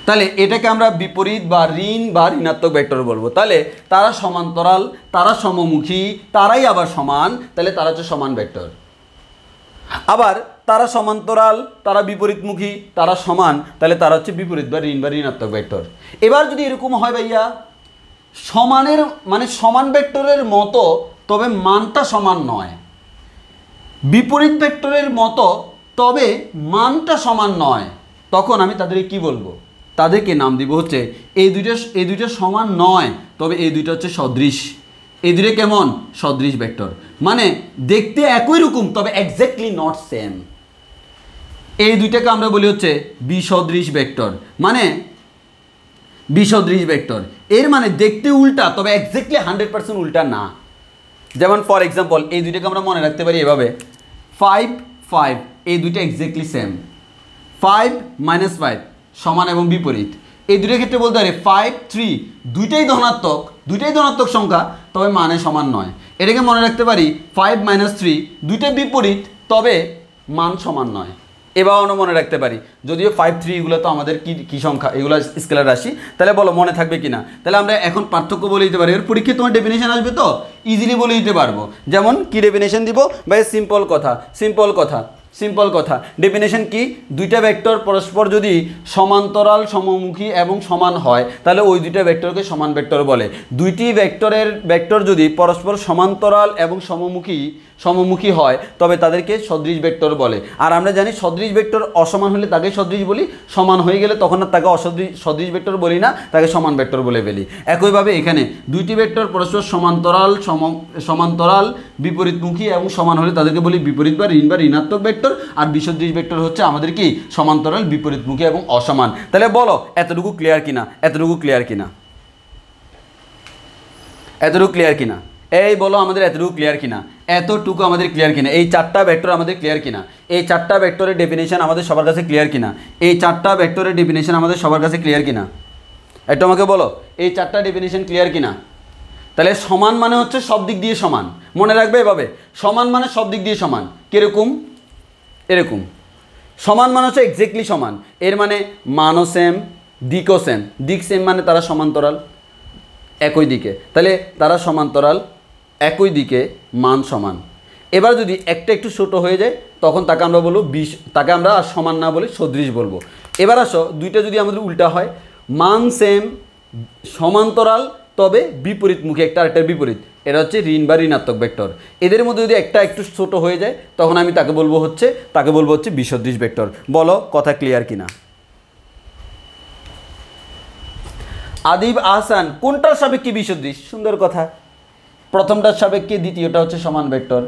তাহলে এটাকে আমরা বিপরীত বা ঋণ বা ঋণাত্মক ভেক্টর বলবো। তাহলে তারা সমান্তরাল, তারা সমমুখী, তারাই আবার সমান, তাহলে তারা হচ্ছে সমান ভেক্টর। আবার তারা সমান্তরাল, তারা বিপরীতমুখী, তারা সমান, তাহলে তারা হচ্ছে বিপরীত বা ঋণাত্মক ভেক্টর। এবার যদি এরকম হয় ভাইয়া, সমানের মানে সমান ভেক্টরের মতো তবে মানটা সমান নয়, বিপরীত ভেক্টরের মতো তবে মানটা সমান নয়, তখন আমি তাদেরকে কি বলবো? তাদেরকে নাম দিব হচ্ছে এই দুইটা সমান নয়, তবে এই দুইটা হচ্ছে সদৃশ। এই দুইটা কেমন? সদৃশ ভেক্টর, মানে দেখতে একই রকম তবে এক্স্যাক্টলি নট সেম। এই দুইটাকে আমরা বলি হচ্ছে বিসদৃশ ভেক্টর, মানে বিসদৃশ ভেক্টর এর মানে দেখতে উল্টা তবে এক্স্যাক্টলি 100% উল্টা না। যেমন ফর এক্সাম্পল এই দুইটাকে আমরা মনে রাখতে পারি এভাবে, 5 5, এই দুইটা এক্স্যাক্টলি সেম। 5 - 5 সমান এবং বিপরীত। এই দুইটার ক্ষেত্রে বলতে পারি 5 3, দুইটাই ধনাত্মক সংখ্যা তবে মানে সমান নয়। এটাকে মনে রাখতে পারি 5 - 3, দুইটাই বিপরীত তবে মান সমান নয়। এবার আমরা মনে রাখতে পারি, যদিও 5 3 এগুলো তো আমাদের কি সংখ্যা, এগুলো স্কেলার রাশি। তাহলে বলো মনে থাকবে কিনা? তাহলে আমরা এখন পার্থক্য বলে দিতে পারি। এর পরীক্ষায় তোমার ডেফিনেশন আসবে তো ইজিলি বলে দিতে পারবো। যেমন কি ডেফিনেশন দিব ভাই? সিম্পল কথা ডেফিনেশন কি? দুইটা ভেক্টর পরস্পর যদি সমান্তরাল, সমমুখী এবং সমান হয় তাহলে ওই দুইটা ভেক্টরকে সমান ভেক্টর বলে। দুইটি ভেক্টর যদি পরস্পর সমান্তরাল এবং সমমুখী হয় তবে তাদেরকে সদৃশ ভেক্টর বলে। আর আমরা জানি সদৃশ ভেক্টর অসমান হলে তাকে সদৃশ বলি, সমান হয়ে গেলে তখন আর তাকে সদৃশ ভেক্টর বলি না, তাকে সমান ভেক্টর বলে ফেলি। একইভাবে এখানে দুইটি ভেক্টর পরস্পর সমান্তরাল বিপরীতমুখী এবং সমান হলে তাদেরকে বলি বিপরীত বা ঋণাত্মক ভেক্টর। আর বিসদৃশ ভেক্টর হচ্ছে আমাদের কি সমান্তরাল, বিপরীতমুখী এবং অসমান। তাহলে বলো এতটুকু ক্লিয়ার কিনা, এতটুকু ক্লিয়ার কিনা, এতটুকু ক্লিয়ার কিনা, এই বলো আমাদের এতটুকু ক্লিয়ার কিনা, এতটুকু আমাদের ক্লিয়ার কিনা, এই চারটা ভেক্টর আমাদের ক্লিয়ার কিনা, এই চারটা ভেক্টরের ডেফিনেশন আমাদের সবার কাছে ক্লিয়ার কিনা, এই চারটা ভেক্টরের ডেফিনেশন আমাদের সবার কাছে ক্লিয়ার কিনা, একটু আমাকে বলো এই চারটা ডেফিনেশন ক্লিয়ার কিনা। তাহলে সমান মানে হচ্ছে সব দিক দিয়ে সমান, মনে রাখবে এভাবে, সমান মানে সব দিক দিয়ে সমান। কিরকম? এরকম। সমান মানে হচ্ছে এক্স্যাক্টলি সমান, এর মানে মানও সেম, দিকও সেম। দিক সেম মানে তারা সমান্তরাল একই দিকে, তাহলে তারা সমান্তরাল একই দিকে, মান সমান। এবার যদি একটা একটু ছোটো হয়ে যায় তখন তাকে আমরা বলবো তাকে আমরা আর সমান না বলে সদৃশ বলবো। এবার আসো দুইটা যদি আমাদের উল্টা হয়, মান সেম সমান্তরাল তবে বিপরীতমুখী, একটা আরেকটার বিপরীত, এটা হচ্ছে ঋণ বা ঋণাত্মক ভেক্টর। এদের মধ্যে যদি একটা একটু ছোট হয়ে যায় তখন আমি তাকে বলবো হচ্ছে বিসদৃশ ভেক্টর। বলো কথা ক্লিয়ার কিনা। আদিব আহসান, কোনটার সাপেক্ষে বিসদৃশ? সুন্দর কথা। প্রথমটার সাপেক্ষে দ্বিতীয়টা হচ্ছে সমান ভেক্টর,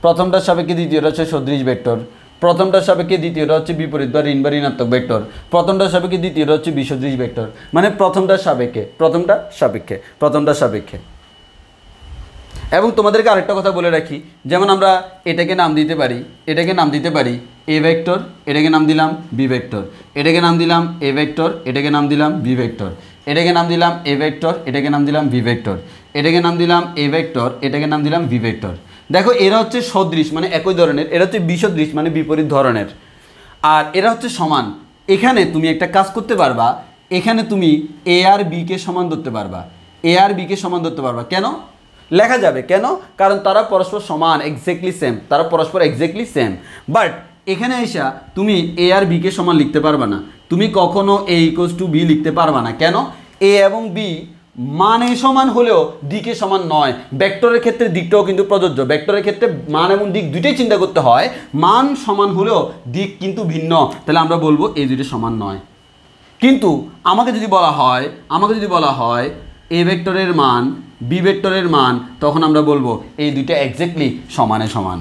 প্রথমটার সাপেক্ষে দ্বিতীয়টা হচ্ছে সদৃশ ভেক্টর, প্রথমটার সাপেক্ষে দ্বিতীয়টা হচ্ছে বিপরীত বা ঋণাত্মক ভেক্টর, প্রথমটার সাপেক্ষে দ্বিতীয়টা হচ্ছে বিসদৃশ ভেক্টর। মানে প্রথমটার সাপেক্ষে। এবং তোমাদেরকে আরেকটা কথা বলে রাখি, যেমন আমরা এটাকে নাম দিতে পারি এ ভেক্টর, এটাকে নাম দিলাম বি ভেক্টর, এটাকে নাম দিলাম এ ভেক্টর, এটাকে নাম দিলাম বি ভেক্টর, এটাকে নাম দিলাম এ ভেক্টর, এটাকে নাম দিলাম বি ভেক্টর, এটাকে নাম দিলাম এ ভেক্টর, এটাকে নাম দিলাম বি ভেক্টর। দেখো এরা হচ্ছে সদৃশ মানে একই ধরনের, এরা হচ্ছে বিসদৃশ মানে বিপরীত ধরনের, আর এরা হচ্ছে সমান। এখানে তুমি একটা কাজ করতে পারবা, এখানে তুমি এ আর বিকে সমান ধরতে পারবা, কেন লেখা যাবে কেন? কারণ তারা পরস্পর সমান, এক্স্যাক্টলি সেম, বাট এখানে এসে তুমি এ আর বিকে সমান লিখতে পারবা না, তুমি কখনো এ ইকুয়ালস টু বি লিখতে পারবা না। কেন? এ এবং বি মানে সমান হলেও দিকে সমান নয়। ভেক্টরের ক্ষেত্রে দিকটাও কিন্তু প্রযোজ্য, ভেক্টরের ক্ষেত্রে মান এবং দিক দুটোই চিন্তা করতে হয়। মান সমান হলেও দিক কিন্তু ভিন্ন, তাহলে আমরা বলবো এই দুটো সমান নয়। কিন্তু আমাকে যদি বলা হয় এ ভেক্টরের মান বি ভেক্টরের মান, তখন আমরা বলবো এই দুইটা এক্স্যাক্টলি সমান।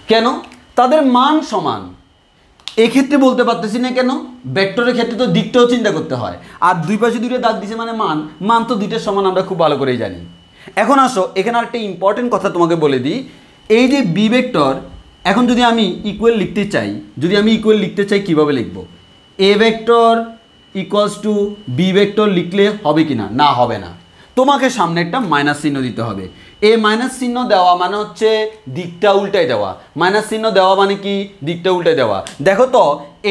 কেন? তাদের মান সমান। এক্ষেত্রে বলতে পারতেছি না কেন? ভেক্টরের ক্ষেত্রে তো দিকটাও চিন্তা করতে হয়, আর দুই পাশে দুইটা দাগ দিছে মানে মান তো দুইটার সমান, আমরা খুব ভালো করেই জানি। এখন আসো এখানে আরেকটা ইম্পর্টেন্ট কথা তোমাকে বলে দিই, এই যে বি ভেক্টর, এখন যদি আমি ইকুয়াল লিখতে চাই কীভাবে লিখবো? A vector equals to B vector লিখলে হবে কি না? না, হবে না। তোমাকে সামনে একটা মাইনাস চিহ্ন দিতে হবে। এই মাইনাস চিহ্ন দেওয়া মানে হচ্ছে দিকটা উল্টায় দেওয়া। মাইনাস চিহ্ন দেওয়া মানে কি? দিকটা উল্টায় দেওয়া। দেখো তো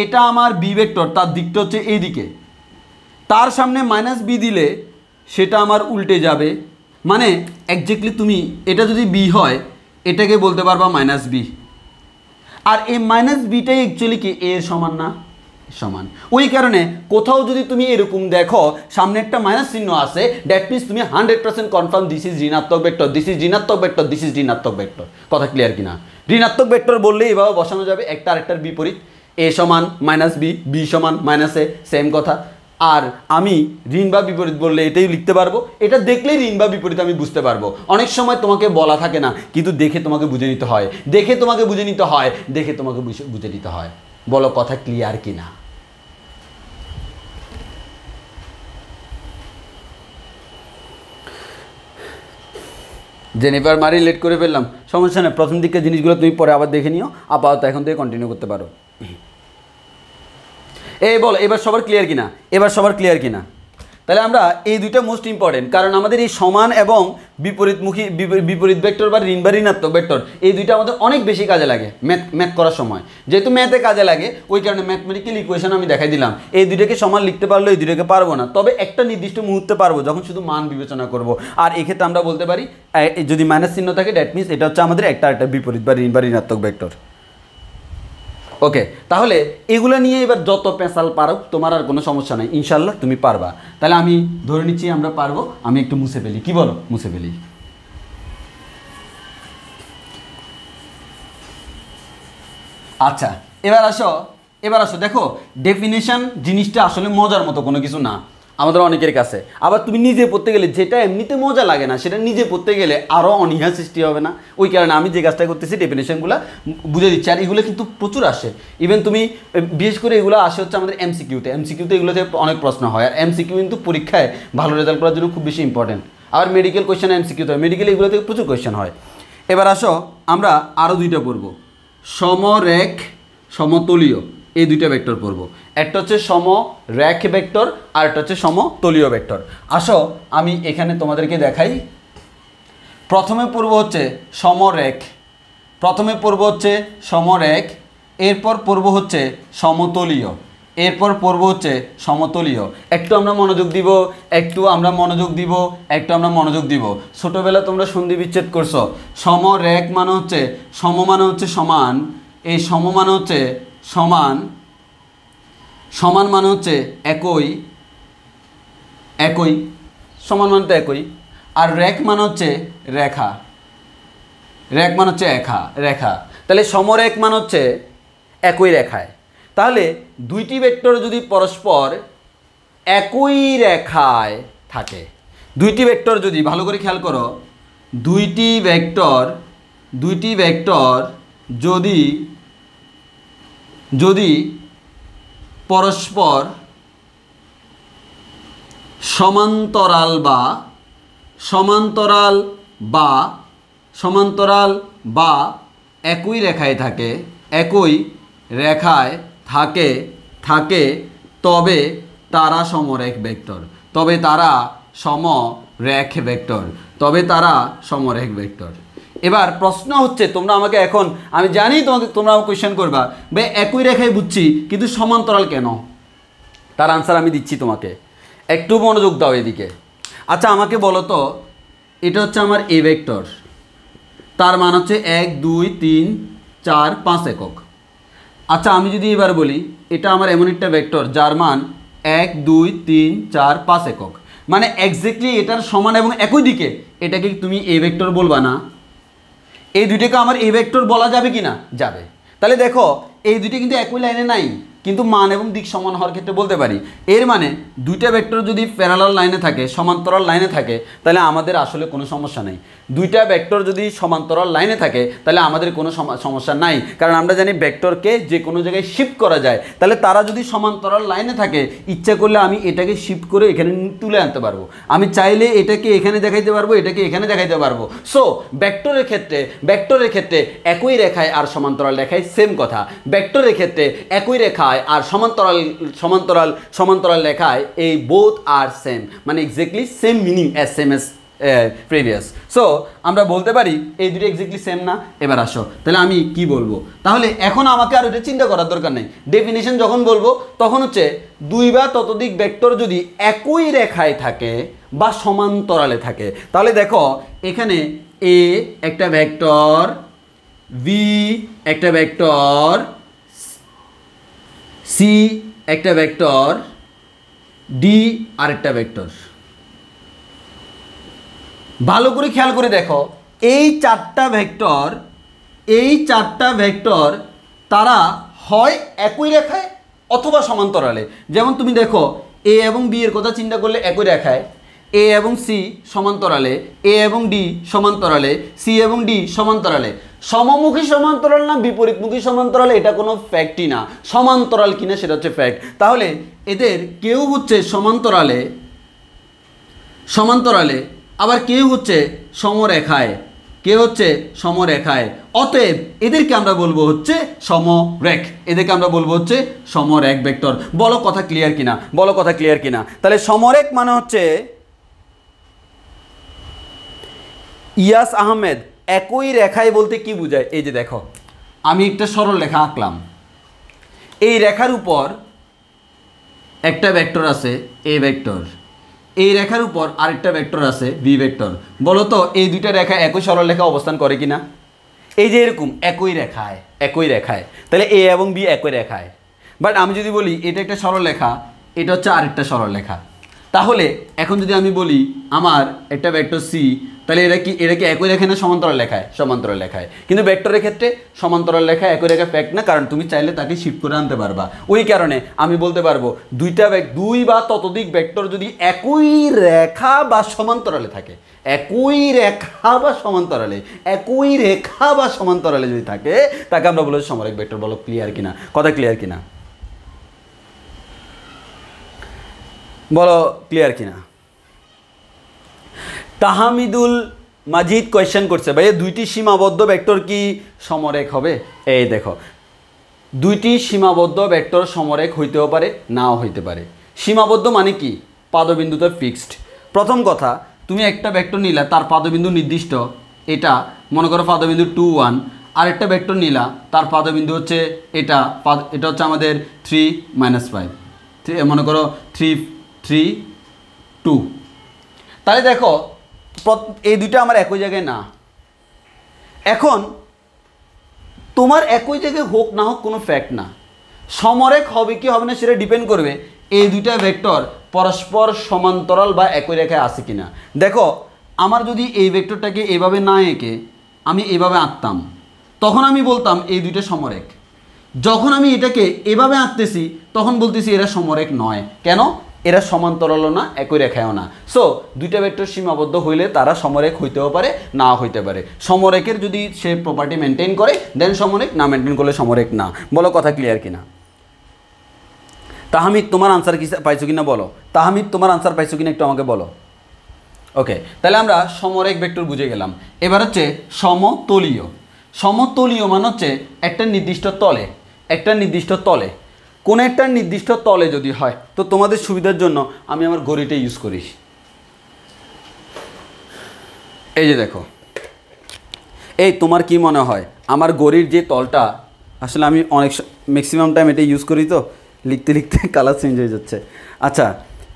এটা আমার বি ভেক্টর, তার দিকটা হচ্ছে এইদিকে, তার সামনে মাইনাস বি দিলে সেটা আমার উল্টে যাবে। মানে এক্স্যাক্টলি তুমি এটা যদি বি হয় এটাকে বলতে পারবা মাইনাস বি, আর এই মাইনাস বিটাই অ্যাকচুয়ালি কি এর সমান না? সমান। ওই কারণে কোথাও যদি তুমি এরকম দেখো সামনে একটা মাইনাস চিহ্ন আছে, দ্যাট মিনস তুমি 100% কনফার্ম দিস ইজ ঋণাত্মক ভেক্টর, দিস ইজ ঋণাত্মক ভেক্টর। কথা ক্লিয়ার কিনা? ঋণাত্মক ভেক্টর বললে এভাবে বসানো যাবে, একটা আরেকটার বিপরীত, এ সমান মাইনাস বি, বি সমান মাইনাস এ, সেম কথা। আর আমি ঋণ বা বিপরীত বললে এটাই লিখতে পারবো, এটা দেখলেই ঋণ বা বিপরীত আমি বুঝতে পারবো। অনেক সময় তোমাকে বলা থাকে না, কিন্তু দেখে তোমাকে বুঝে নিতে হয়, বলো কথা ক্লিয়ার কিনা? জেনিফার মারি লেট করে ফেললাম, সমস্যা নেই, প্রথম দিকের জিনিসগুলো তুমি পরে আবার দেখে নিও, আপাতত এখন থেকে কন্টিনিউ করতে পারো। এই বল এবার সবার ক্লিয়ার কিনা? তাহলে আমরা এই দুইটা মোস্ট ইম্পর্টেন্ট, কারণ আমাদের এই সমান এবং বিপরীত ভেক্টর বা ঋণাত্মক ভেক্টর এই দুইটা আমাদের অনেক বেশি কাজে লাগে ম্যাথ করার সময়। যেহেতু ম্যাথে কাজে লাগে ওই কারণে ম্যাথমেটিক্যাল ইকুয়েশন আমি দেখাই দিলাম। এই দুইটাকে সমান লিখতে পারলো, এই দুইটাকে পারবো না, তবে একটা নির্দিষ্ট মুহূর্তে পারবো যখন শুধু মান বিবেচনা করব। আর এক্ষেত্রে আমরা বলতে পারি যদি মাইনাস চিহ্ন থাকে দ্যাট মিনস এটা হচ্ছে আমাদের একটা বিপরীত বা ঋণাত্মক ভেক্টর। ওকে, তাহলে এগুলো নিয়ে এবার যত পেঁচাল পারো তোমার আর কোনো সমস্যা নেই, ইনশাল্লাহ তুমি পারবা। তাহলে আমি ধরে নিচ্ছি আমরা পারবো, আমি একটু মুছে ফেলি, কি বলো? মুছে ফেলি। আচ্ছা এবার আসো দেখো ডেফিনেশন জিনিসটা আসলে মজার মতো কোনো কিছু না। আমাদের অনেকের কাছে। আবার তুমি নিজে পড়তে গেলে যেটা এমনিতে মজা লাগে না সেটা নিজে পড়তে গেলে আরও অনীহা সৃষ্টি হবে না? ওই কারণে আমি যে কাজটা করতেছি ডেফিনেশনগুলো বুঝে দিচ্ছি। আর এগুলো কিন্তু প্রচুর আসে, ইভেন তুমি বিশেষ করে এগুলো আসে হচ্ছে আমাদের এমসিকিউতে এগুলোতে অনেক প্রশ্ন হয়। আর এমসিকিউ কিন্তু পরীক্ষায় ভালো রেজাল্ট করার জন্য খুব বেশি ইম্পর্টেন্ট। আবার মেডিকেল কোয়েশ্চেন এমসিকিউতে হয়, মেডিকেল এগুলো থেকে প্রচুর কোয়েশ্চেন হয়। এবার আসো আমরা আরও দুইটা পড়বো, সমরেখ সমতলীয়, এই দুইটা ভেক্টর পড়বো। একটা হচ্ছে সমরেখ ভেক্টর আর একটা হচ্ছে সমতলীয় ভেক্টর। আসো আমি এখানে তোমাদেরকে দেখাই। প্রথমে পড়ব হচ্ছে সমরেখ, এরপর পড়ব হচ্ছে সমতলীয়, একটু আমরা মনোযোগ দিব। ছোটবেলা তোমরা সন্ধি বিচ্ছেদ করছো। সমরেখ মানে হচ্ছে মানে হচ্ছে সমান, এই মানে হচ্ছে সমান মানে হচ্ছে একই, সমান মানে তো একই। আর রেখ মানে হচ্ছে রেখা, রেখা। তাহলে সমরেখ মানে হচ্ছে একই রেখায়। তাহলে দুইটি ভেক্টর যদি পরস্পর একই রেখায় থাকে, দুইটি ভেক্টর যদি, ভালো করে খেয়াল করো, দুইটি ভেক্টর যদি পরস্পর সমান্তরাল বা একই রেখায় থাকে, তবে তারা সমরেখ ভেক্টর, এবার প্রশ্ন হচ্ছে, তোমরা আমাকে এখন, আমি জানি তোমরা কোয়েশ্চেন করবা, ভাই একই রেখায় বুঝছি কিন্তু সমান্তরাল কেন? তার আনসার আমি দিচ্ছি তোমাকে, একটু মনোযোগ দাও এদিকে। আচ্ছা আমাকে বলো তো, এটা হচ্ছে আমার এ ভেক্টর, তার মান হচ্ছে 1 2 3 4 5 একক। আচ্ছা আমি যদি এবার বলি এটা আমার এমন একটা ভেক্টর যার মান 1 2 3 4 5 একক, মানে এক্স্যাক্টলি এটার সমান এবং একই দিকে, এটাকে তুমি এ ভেক্টর বলবা না? এই দুইটাকে আমার এ ভেক্টর বলা যাবে কি না? যাবে। তাহলে দেখো এই দুইটা কিন্তু একই লাইনে নাই, কিন্তু মান এবং দিক সমান হওয়ার ক্ষেত্রে বলতে পারি। এর মানে দুইটা ভেক্টর যদি প্যারালাল লাইনে থাকে, সমান্তরাল লাইনে থাকে, তাহলে আমাদের আসলে কোনো সমস্যা নেই। দুইটা ভেক্টর যদি সমান্তরাল লাইনে থাকে তাহলে আমাদের কোনো সমস্যা নাই, কারণ আমরা জানি ভেক্টরকে যে কোনো জায়গায় শিফট করা যায়। তাহলে তারা যদি সমান্তরাল লাইনে থাকে, ইচ্ছা করলে আমি এটাকে শিফট করে এখানে তুলে আনতে পারবো, আমি চাইলে এটাকে এখানে দেখাইতে পারবো, এটাকে এখানে দেখাইতে পারবো। সো ভেক্টরের ক্ষেত্রে একই রেখায় আর সমান্তরাল রেখায় সেম কথা। ভেক্টরের ক্ষেত্রে একই রেখায় আর সমান্তরাল রেখায় এই বোথ আর সেম, মানে exactly same meaning same S previous. So আমরা বলতে পারি এই দুটো এক্স্যাক্টলি সেম না। এবার আসো তাহলে আমি কি বলবো, তাহলে এখন আমাকে আর এটা চিন্তা করার দরকার নেই। ডেফিনিশন যখন বলবো তখন হচ্ছে দুই বা ততোধিক ভেক্টর যদি একই রেখায় থাকে বা সমান্তরালে থাকে, তাহলে দেখো এখানে এ একটা ভেক্টর, বি একটা ভেক্টর, সি একটা ভেক্টর, ডি আরেকটা ভেক্টর। ভালো করে খেয়াল করে দেখো, এই চারটা ভেক্টর তারা হয় একই রেখায় অথবা সমান্তরালে। যেমন তুমি দেখো এ এবং বি এর কথা চিন্তা করলে একই রেখায়, এ এবং সি সমান্তরালে, এ এবং ডি সমান্তরালে, সি এবং ডি সমান্তরালে। সমমুখী সমান্তরাল না বিপরীতমুখী সমান্তরাল এটা কোনো ফ্যাক্টই না, সমান্তরাল কিনা সেটা হচ্ছে ফ্যাক্ট। তাহলে এদের কেউ হচ্ছে সমান্তরালে আবার কেউ হচ্ছে সমরেখায়, অতএব এদেরকে আমরা বলবো হচ্ছে সমরেখ ভেক্টর। বলো কথা ক্লিয়ার কিনা? তাহলে সমরেখ মানে হচ্ছে ইয়াস আহমেদ, একই রেখায় বলতে কি বোঝায়? এই যে দেখো আমি একটা সরল রেখা আঁকলাম, এই রেখার উপর একটা ভেক্টর আছে এ ভেক্টর, এই রেখার উপর আরেকটা ভেক্টর আছে বি ভেক্টর। বলো তো এই দুইটা রেখা একই সরল রেখা অবস্থান করে কিনা? এই যে এরকম একই রেখায়, তাহলে এ এবং বি একই রেখায়। বাট আমি যদি বলি এটা একটা সরল রেখা, এটা হচ্ছে আরেকটা সরল রেখা, তাহলে এখন যদি আমি বলি আমার একটা ভেক্টর সি তাহলে এটা কি একই রেখা না সমান্তরাল লেখায়? সমান্তরাল লেখায়। কিন্তু ভেক্টরের ক্ষেত্রে সমান্তরাল লেখা একই রেখা ফ্যাক্ট না, কারণ তুমি চাইলে তাকে শিফট করে আনতে পারবা। ওই কারণে আমি বলতে পারবো দুই বা ততোধিক ভেক্টর যদি একই রেখা বা সমান্তরালে থাকে, একই রেখা বা সমান্তরালে যদি থাকে, তাকে আমরা বলবো সমরেখ ভেক্টর। বলো ক্লিয়ার কিনা? কথা ক্লিয়ার কিনা? বলো ক্লিয়ার কিনা? তাহমিদুল মাজিদ কোয়েশ্চেন করছে, ভাইয়া দুইটি সীমাবদ্ধ ভেক্টর কি সমরেখ হবে? এই দেখো, দুইটি সীমাবদ্ধ ভেক্টর সমরেখ হইতেও পারে, নাও হইতে পারে। সীমাবদ্ধ মানে কি? পাদবিন্দুতে ফিক্সড। প্রথম কথা, তুমি একটা ভেক্টর নিলা, তার পাদবিন্দু নির্দিষ্ট, এটা মনে করো পাদবিন্দু 2 1, আর একটা ভেক্টর নিলা, তার পাদবিন্দু হচ্ছে এটা হচ্ছে আমাদের 3 -5, মনে করো 3 3 2। তাহলে দেখো এই দুইটা আমার একই জায়গায় না। এখন তোমার একই জায়গায় হোক না হোক কোনো ফ্যাক্ট না, সমরেখ হবে কি হবে না সেটা ডিপেন্ড করবে এই দুইটা ভেক্টর পরস্পর সমান্তরাল বা একই রেখায় আছে কিনা। দেখো আমার যদি এই ভেক্টরটাকে এভাবে না এঁকে আমি এভাবে আঁকতাম, তখন আমি বলতাম এই দুইটা সমরেখ। যখন আমি এটাকে এভাবে আঁকতেছি তখন বলতেছি এরা সমরেখ নয়। কেন? এরা সমান্তরালও না, একই রেখায়ও না। সো দুইটা ভেক্টর সীমাবদ্ধ হইলে তারা সমরেখ হইতেও পারে, না হইতে পারে। সমরেখের যদি সে প্রপার্টি মেনটেন করে দেন সমরেখ, না মেনটেন করলে সমরেখ না। বলো কথা ক্লিয়ার কিনা? তাহমিদ তোমার আনসার কি পাইছো কিনা বলো। তাহমিদ তোমার আনসার পাইছো কিনা একটু আমাকে বলো। ওকে, তাহলে আমরা সমরেখ ভেক্টর বুঝে গেলাম। এবার হচ্ছে সমতলীয়। সমতলীয় মানে হচ্ছে একটা নির্দিষ্ট তলে কোন একটা নির্দিষ্ট তলে যদি হয়, তো তোমাদের সুবিধার জন্য আমি আমার ঘড়িটা ইউজ করি। এই যে দেখো, এই তোমার কি মনে হয় আমার ঘড়ির যে তলটা, আসলে আমি ম্যাক্সিমাম টাইম এটা ইউজ করি, তো লিখতে লিখতে কালার চেঞ্জ হয়ে যাচ্ছে। আচ্ছা,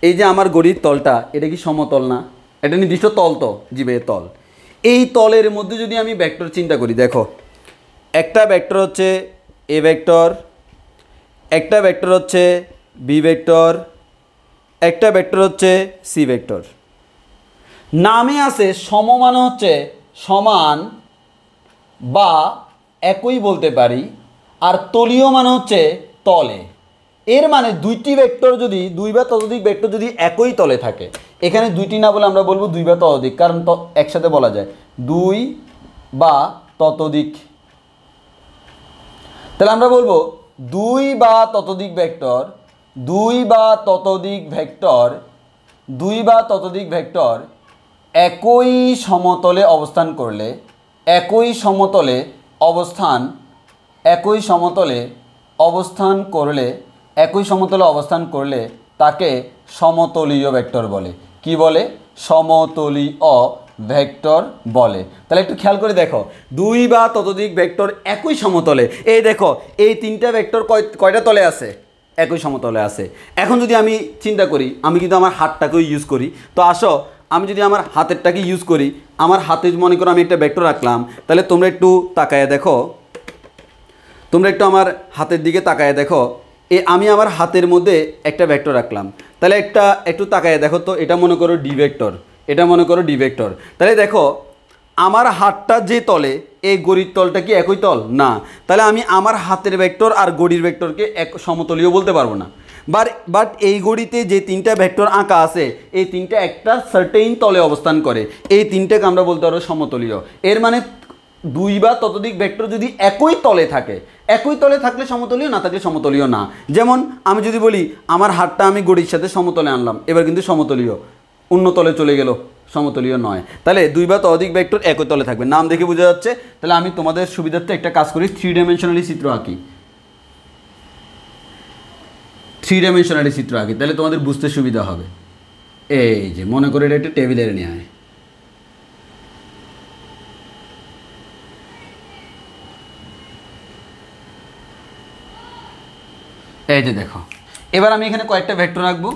এই যে আমার ঘড়ির তলটা, এটা কি সমতল না? এটা নির্দিষ্ট তল, তো জিবে তল। এই তলের মধ্যে যদি আমি ভেক্টর চিন্তা করি, দেখো একটা ভেক্টর হচ্ছে এ ভেক্টর, একটা ভেক্টর হচ্ছে বি ভেক্টর, একটা ভেক্টর হচ্ছে সি ভেক্টর। নামে আছে সম মানে হচ্ছে সমান বা একই বলতে পারি, আর তলীয় মানে হচ্ছে তলে। এর মানে দুইটি ভেক্টর যদি, দুই বা ততোধিক ভেক্টর যদি একই তলে থাকে, এখানে দুইটি না বলে আমরা বলবো দুই বা ততোধিক, কারণ একসাথে বলা যায় দুই বা ততোধিক। তাহলে আমরা বলবো দুই বা ততোধিক ভেক্টর একই সমতলে অবস্থান করলে তাকে সমতলীয় ভেক্টর বলে। কি বলে? সমতলীয় ভেক্টর বলে। তাহলে একটু খেয়াল করে দেখো, দুই বা ততোধিক ভেক্টর একই সমতলে, এই দেখো এই তিনটা ভেক্টর কয়টা তলে আছে? একই সমতলে আছে। এখন যদি আমি চিন্তা করি, আমি কিন্তু আমার হাতটাকেও ইউজ করি, তো আসো আমি যদি আমার হাতেরটাকে ইউজ করি, আমার হাতে মনে করো আমি একটা ভেক্টর রাখলাম, তাহলে তোমরা একটু তাকায় দেখো, আমার হাতের দিকে তাকায় দেখো, আমি আমার হাতের মধ্যে একটা ভেক্টর রাখলাম, তাহলে একটু তাকায় দেখো তো, এটা মনে করো ডি ভেক্টর, তাহলে দেখো আমার হাতটা যে তলে, এই গড়ির তলটা কি একই তল না? তাহলে আমি আমার হাতের ভেক্টর আর গড়ির ভেক্টরকে এক সমতলীয় বলতে পারবো না। বাট এই গড়িতে যে তিনটা ভেক্টর আঁকা আছে, এই তিনটা একটা সার্টেইন তলে অবস্থান করে, এই তিনটাকে আমরা বলতে পারবো সমতলীয়। এর মানে দুই বা ততোধিক ভেক্টর যদি একই তলে থাকলে সমতলীয়, না থাকলে সমতলীয় না। যেমন আমি যদি বলি আমার হাতটা আমি গড়ির সাথে সমতলে আনলাম, এবার কিন্তু সমতলীয়, অন্য তলে চলে গেল, সমতলীয় নয়। তাহলে দুই বা ততোধিক ভেক্টর একই তলে থাকবে, নাম দেখে বোঝা যাচ্ছে। তাহলে আমি তোমাদের সুবিধার্থে একটা কাজ করি, 3 ডাইমেনশনালি চিত্র আঁকি, তাহলে তোমাদের বুঝতে সুবিধা হবে। এই যে মনে করে এটা একটা টেবিলের নিয়ে আয়, এই যে দেখো, এবার আমি এখানে কয়েকটা ভেক্টর রাখবো।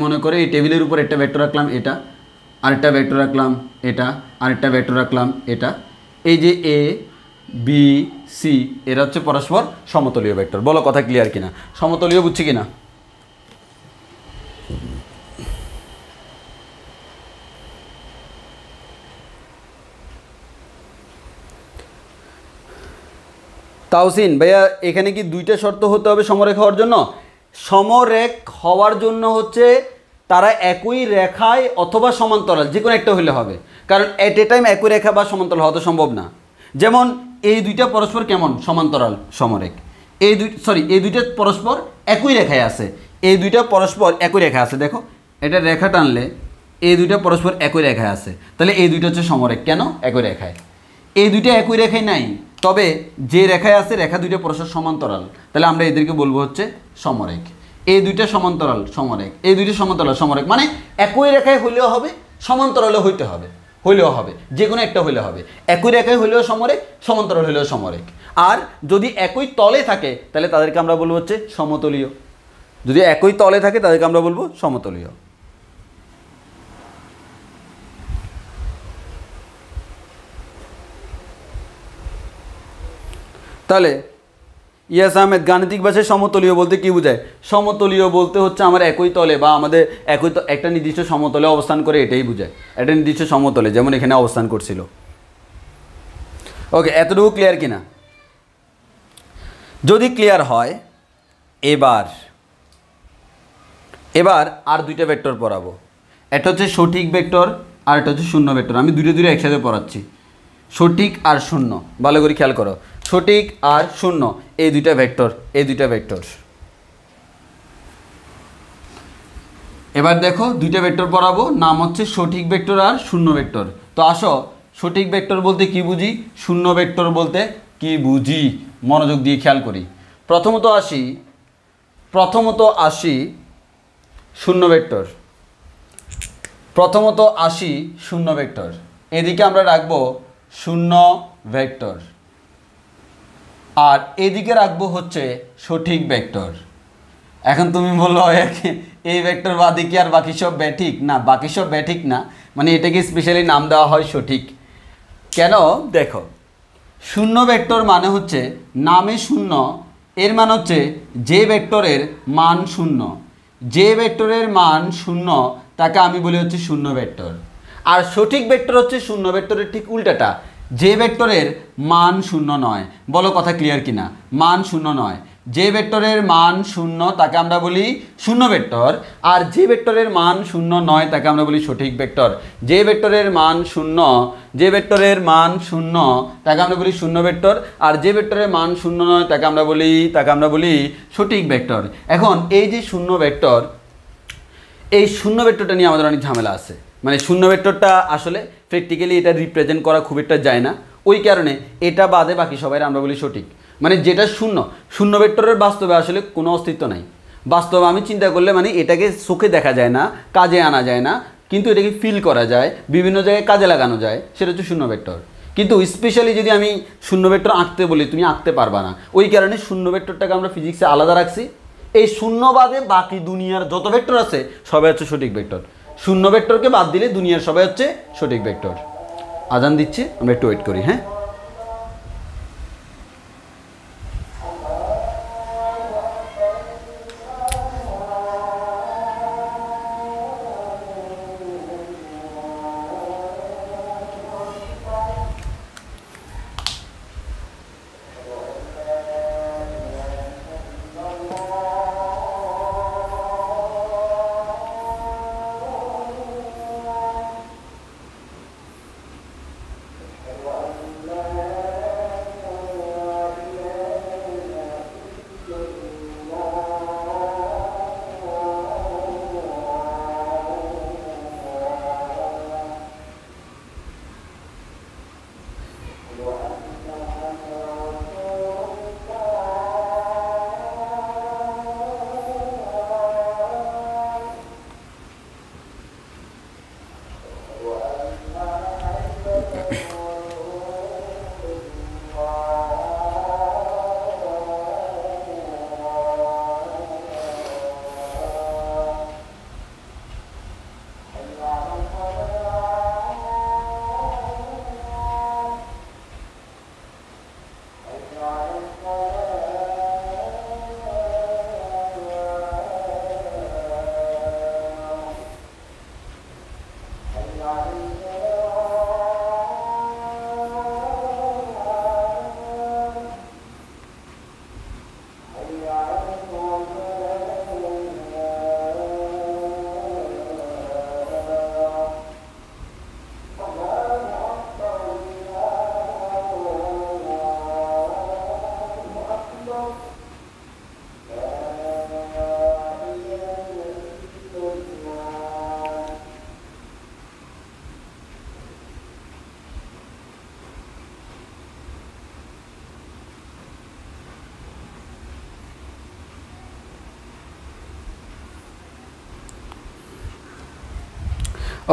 মনে করে এই টেবিলের উপর একটা ভেক্টর রাখলাম এটা, আরেকটা ভেক্টর রাখলাম এটা, আরেকটা ভেক্টর রাখলাম এটা। এই যে এ বি সি এরা হচ্ছে পরস্পর সমতলীয় ভেক্টর। বলো কথা ক্লিয়ার কিনা? সমতলীয় বুঝছি কিনা? তাওসিন ভাইয়া এখানে কি দুইটা শর্ত হতে হবে সমরেখ হওয়ার জন্য? সমরেখ হওয়ার জন্য হচ্ছে তারা একই রেখায় অথবা সমান্তরাল, যে কোনো একটা হইলে হবে, কারণ এট এ টাইম একই রেখা বা সমান্তরাল হওয়া তো সম্ভব না। যেমন এই দুইটা পরস্পর কেমন সমান্তরাল সমরেখ, এই দুইটা পরস্পর একই রেখায় আছে, এই দুইটা পরস্পর একই রেখায় আছে। দেখো এটা রেখা টানলে এই দুইটা পরস্পর একই রেখায় আছে, তাহলে এই দুইটা হচ্ছে সমরেখ। কেন? একই রেখায়। এই দুইটা একই রেখায় নাই, তবে যে রেখায় আছে রেখা দুইটা পরস্পর সমান্তরাল, তাহলে আমরা এদেরকে বলবো হচ্ছে সমরেখ। এই দুইটা সমান্তরাল সমরেখ, এই দুইটা সমান্তরাল সমরেখ, মানে একই রেখায় হইলেও হবে, সমান্তরালে হইতে হবে, হইলেও হবে, যে কোনো একটা হইলে হবে। একই রেখায় হইলেও সমরেখ, সমান্তরাল হইলেও সমরেখ। আর যদি একই তলে থাকে তাহলে তাদেরকে আমরা বলবো হচ্ছে সমতলীয়। যদি একই তলে থাকে তাদেরকে আমরা বলবো সমতলীয়। তাহলে ইয়াস আহমেদ, গাণিতিক ভাষায় সমতলীয় বলতে কি বোঝায়? সমতলীয় বলতে হচ্ছে আমার একই তলে বা আমাদের একটা নির্দিষ্ট সমতলে অবস্থান করে, এটাই বোঝায়। একটা নির্দিষ্ট সমতলে, যেমন এখানে অবস্থান করছিল। ওকে, এতটুকু ক্লিয়ার কিনা? যদি ক্লিয়ার হয়, এবার আর দুইটা ভেক্টর পড়াবো। একটা হচ্ছে সঠিক ভেক্টর আর একটা হচ্ছে শূন্য ভেক্টর। আমি দুটো একসাথে পড়াচ্ছি, সঠিক আর শূন্য। ভালো করে খেয়াল করো, সঠিক আর শূন্য, এই দুইটা ভেক্টর। এবার দেখো দুইটা ভেক্টর পড়াবো, নাম হচ্ছে সঠিক ভেক্টর আর শূন্য ভেক্টর। তো আসো, সঠিক ভেক্টর বলতে কি বুঝি, শূন্য ভেক্টর বলতে কি বুঝি, মনোযোগ দিয়ে খেয়াল করি। প্রথমত আসি শূন্য ভেক্টর। এদিকে আমরা রাখবো শূন্য ভেক্টর, আর এদিকে রাখবো হচ্ছে সঠিক ভেক্টর। এখন তুমি বললো এই ভেক্টর বাদে কি আর বাকি সব ব্যাঠিক? না, বাকি সব ব্যাঠিক না, মানে এটাকে স্পেশালি নাম দেওয়া হয় সঠিক। কেন? দেখো, শূন্য ভেক্টর মানে হচ্ছে নামে শূন্য, এর মানে হচ্ছে যে ভেক্টরের মান শূন্য, যে ভেক্টরের মান শূন্য তাকে আমি বলি হচ্ছে শূন্য ভেক্টর। আর সঠিক ভেক্টর হচ্ছে শূন্য ভেক্টরের ঠিক উল্টাটা, যে ভেক্টরের মান শূন্য নয়। বলো কথা ক্লিয়ার কিনা? মান শূন্য নয়, যে ভেক্টরের মান শূন্য তাকে আমরা বলি শূন্য ভেক্টর, আর যে ভেক্টরের মান শূন্য নয় তাকে আমরা বলি সঠিক ভেক্টর। যে ভেক্টরের মান শূন্য তাকে আমরা বলি শূন্য ভেক্টর, আর যে ভেক্টরের মান শূন্য নয় তাকে আমরা বলি সঠিক ভেক্টর। এখন এই যে শূন্য ভেক্টর, এই শূন্য ভেক্টরটা নিয়ে আমাদের অনেক ঝামেলা আছে। মানে শূন্য ভেক্টরটা আসলে প্র্যাকটিক্যালি এটা রিপ্রেজেন্ট করা খুব একটা যায় না, ওই কারণে এটা বাদে বাকি সবাই আমরা বলি সঠিক। মানে যেটা শূন্য ভেক্টরের বাস্তবে আসলে কোনো অস্তিত্ব নাই। বাস্তবে আমি চিন্তা করলে মানে এটাকে চোখে দেখা যায় না, কাজে আনা যায় না, কিন্তু এটাকে ফিল করা যায়, বিভিন্ন জায়গায় কাজে লাগানো যায়, সেটা হচ্ছে শূন্য ভেক্টর। কিন্তু স্পেশালি যদি আমি শূন্য ভেক্টর আঁকতে বলি, তুমি আঁকতে পারবা না। ওই কারণে শূন্য ভেক্টরটাকে আমরা ফিজিক্সে আলাদা রাখছি। এই শূন্য বাদে বাকি দুনিয়ার যত ভেক্টর আছে সবাই হচ্ছে সঠিক ভেক্টর। শূন্য ভেক্টরকে বাদ দিলে দুনিয়ার সবাই হচ্ছে সঠিক ভেক্টর। আজান দিচ্ছে, আমরা একটু ওয়েট করি। হ্যাঁ,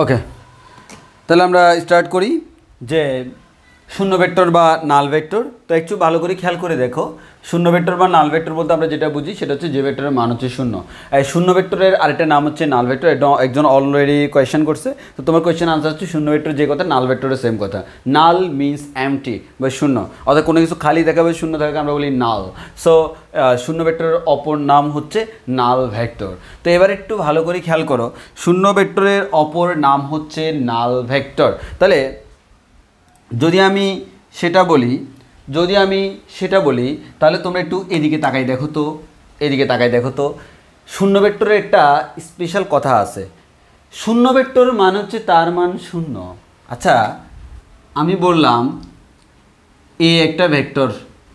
ওকে, তাহলে আমরা স্টার্ট করি যে শূন্য ভেক্টর বা নাল ভেক্টর। তো একটু ভালো করে খেয়াল করে দেখো, শূন্য ভেক্টর বা নাল ভেক্টর বলতে আমরা যেটা বুঝি সেটা হচ্ছে যে ভেক্টরের মান হচ্ছে শূন্য। এই শূন্য ভেক্টরের আরেকটা নাম হচ্ছে নাল ভেক্টর। এটা একজন অলরেডি কোয়েশ্চেন করছে, তো তোমার কোয়েশ্চেন আনসার হচ্ছে শূন্য ভেক্টর যে কথা, নাল ভেক্টরের সেম কথা। নাল মিনস এমটি বা শূন্য, অর্থাৎ কোনো কিছু খালি দেখাবে শূন্য দেখাকে আমরা বলি নাল। সো শূন্য ভেক্টরের অপর নাম হচ্ছে নাল ভেক্টর। তো এবার একটু ভালো করে খেয়াল করো, শূন্য ভেক্টরের অপর নাম হচ্ছে নাল ভেক্টর। তাহলে যদি আমি সেটা বলি তাহলে তোমরা একটু এদিকে তাকাই দেখো তো, শূন্য ভেক্টরের একটা স্পেশাল কথা আছে। শূন্য ভেক্টর মান হচ্ছে তার মান শূন্য। আচ্ছা, আমি বললাম এ একটা ভেক্টর,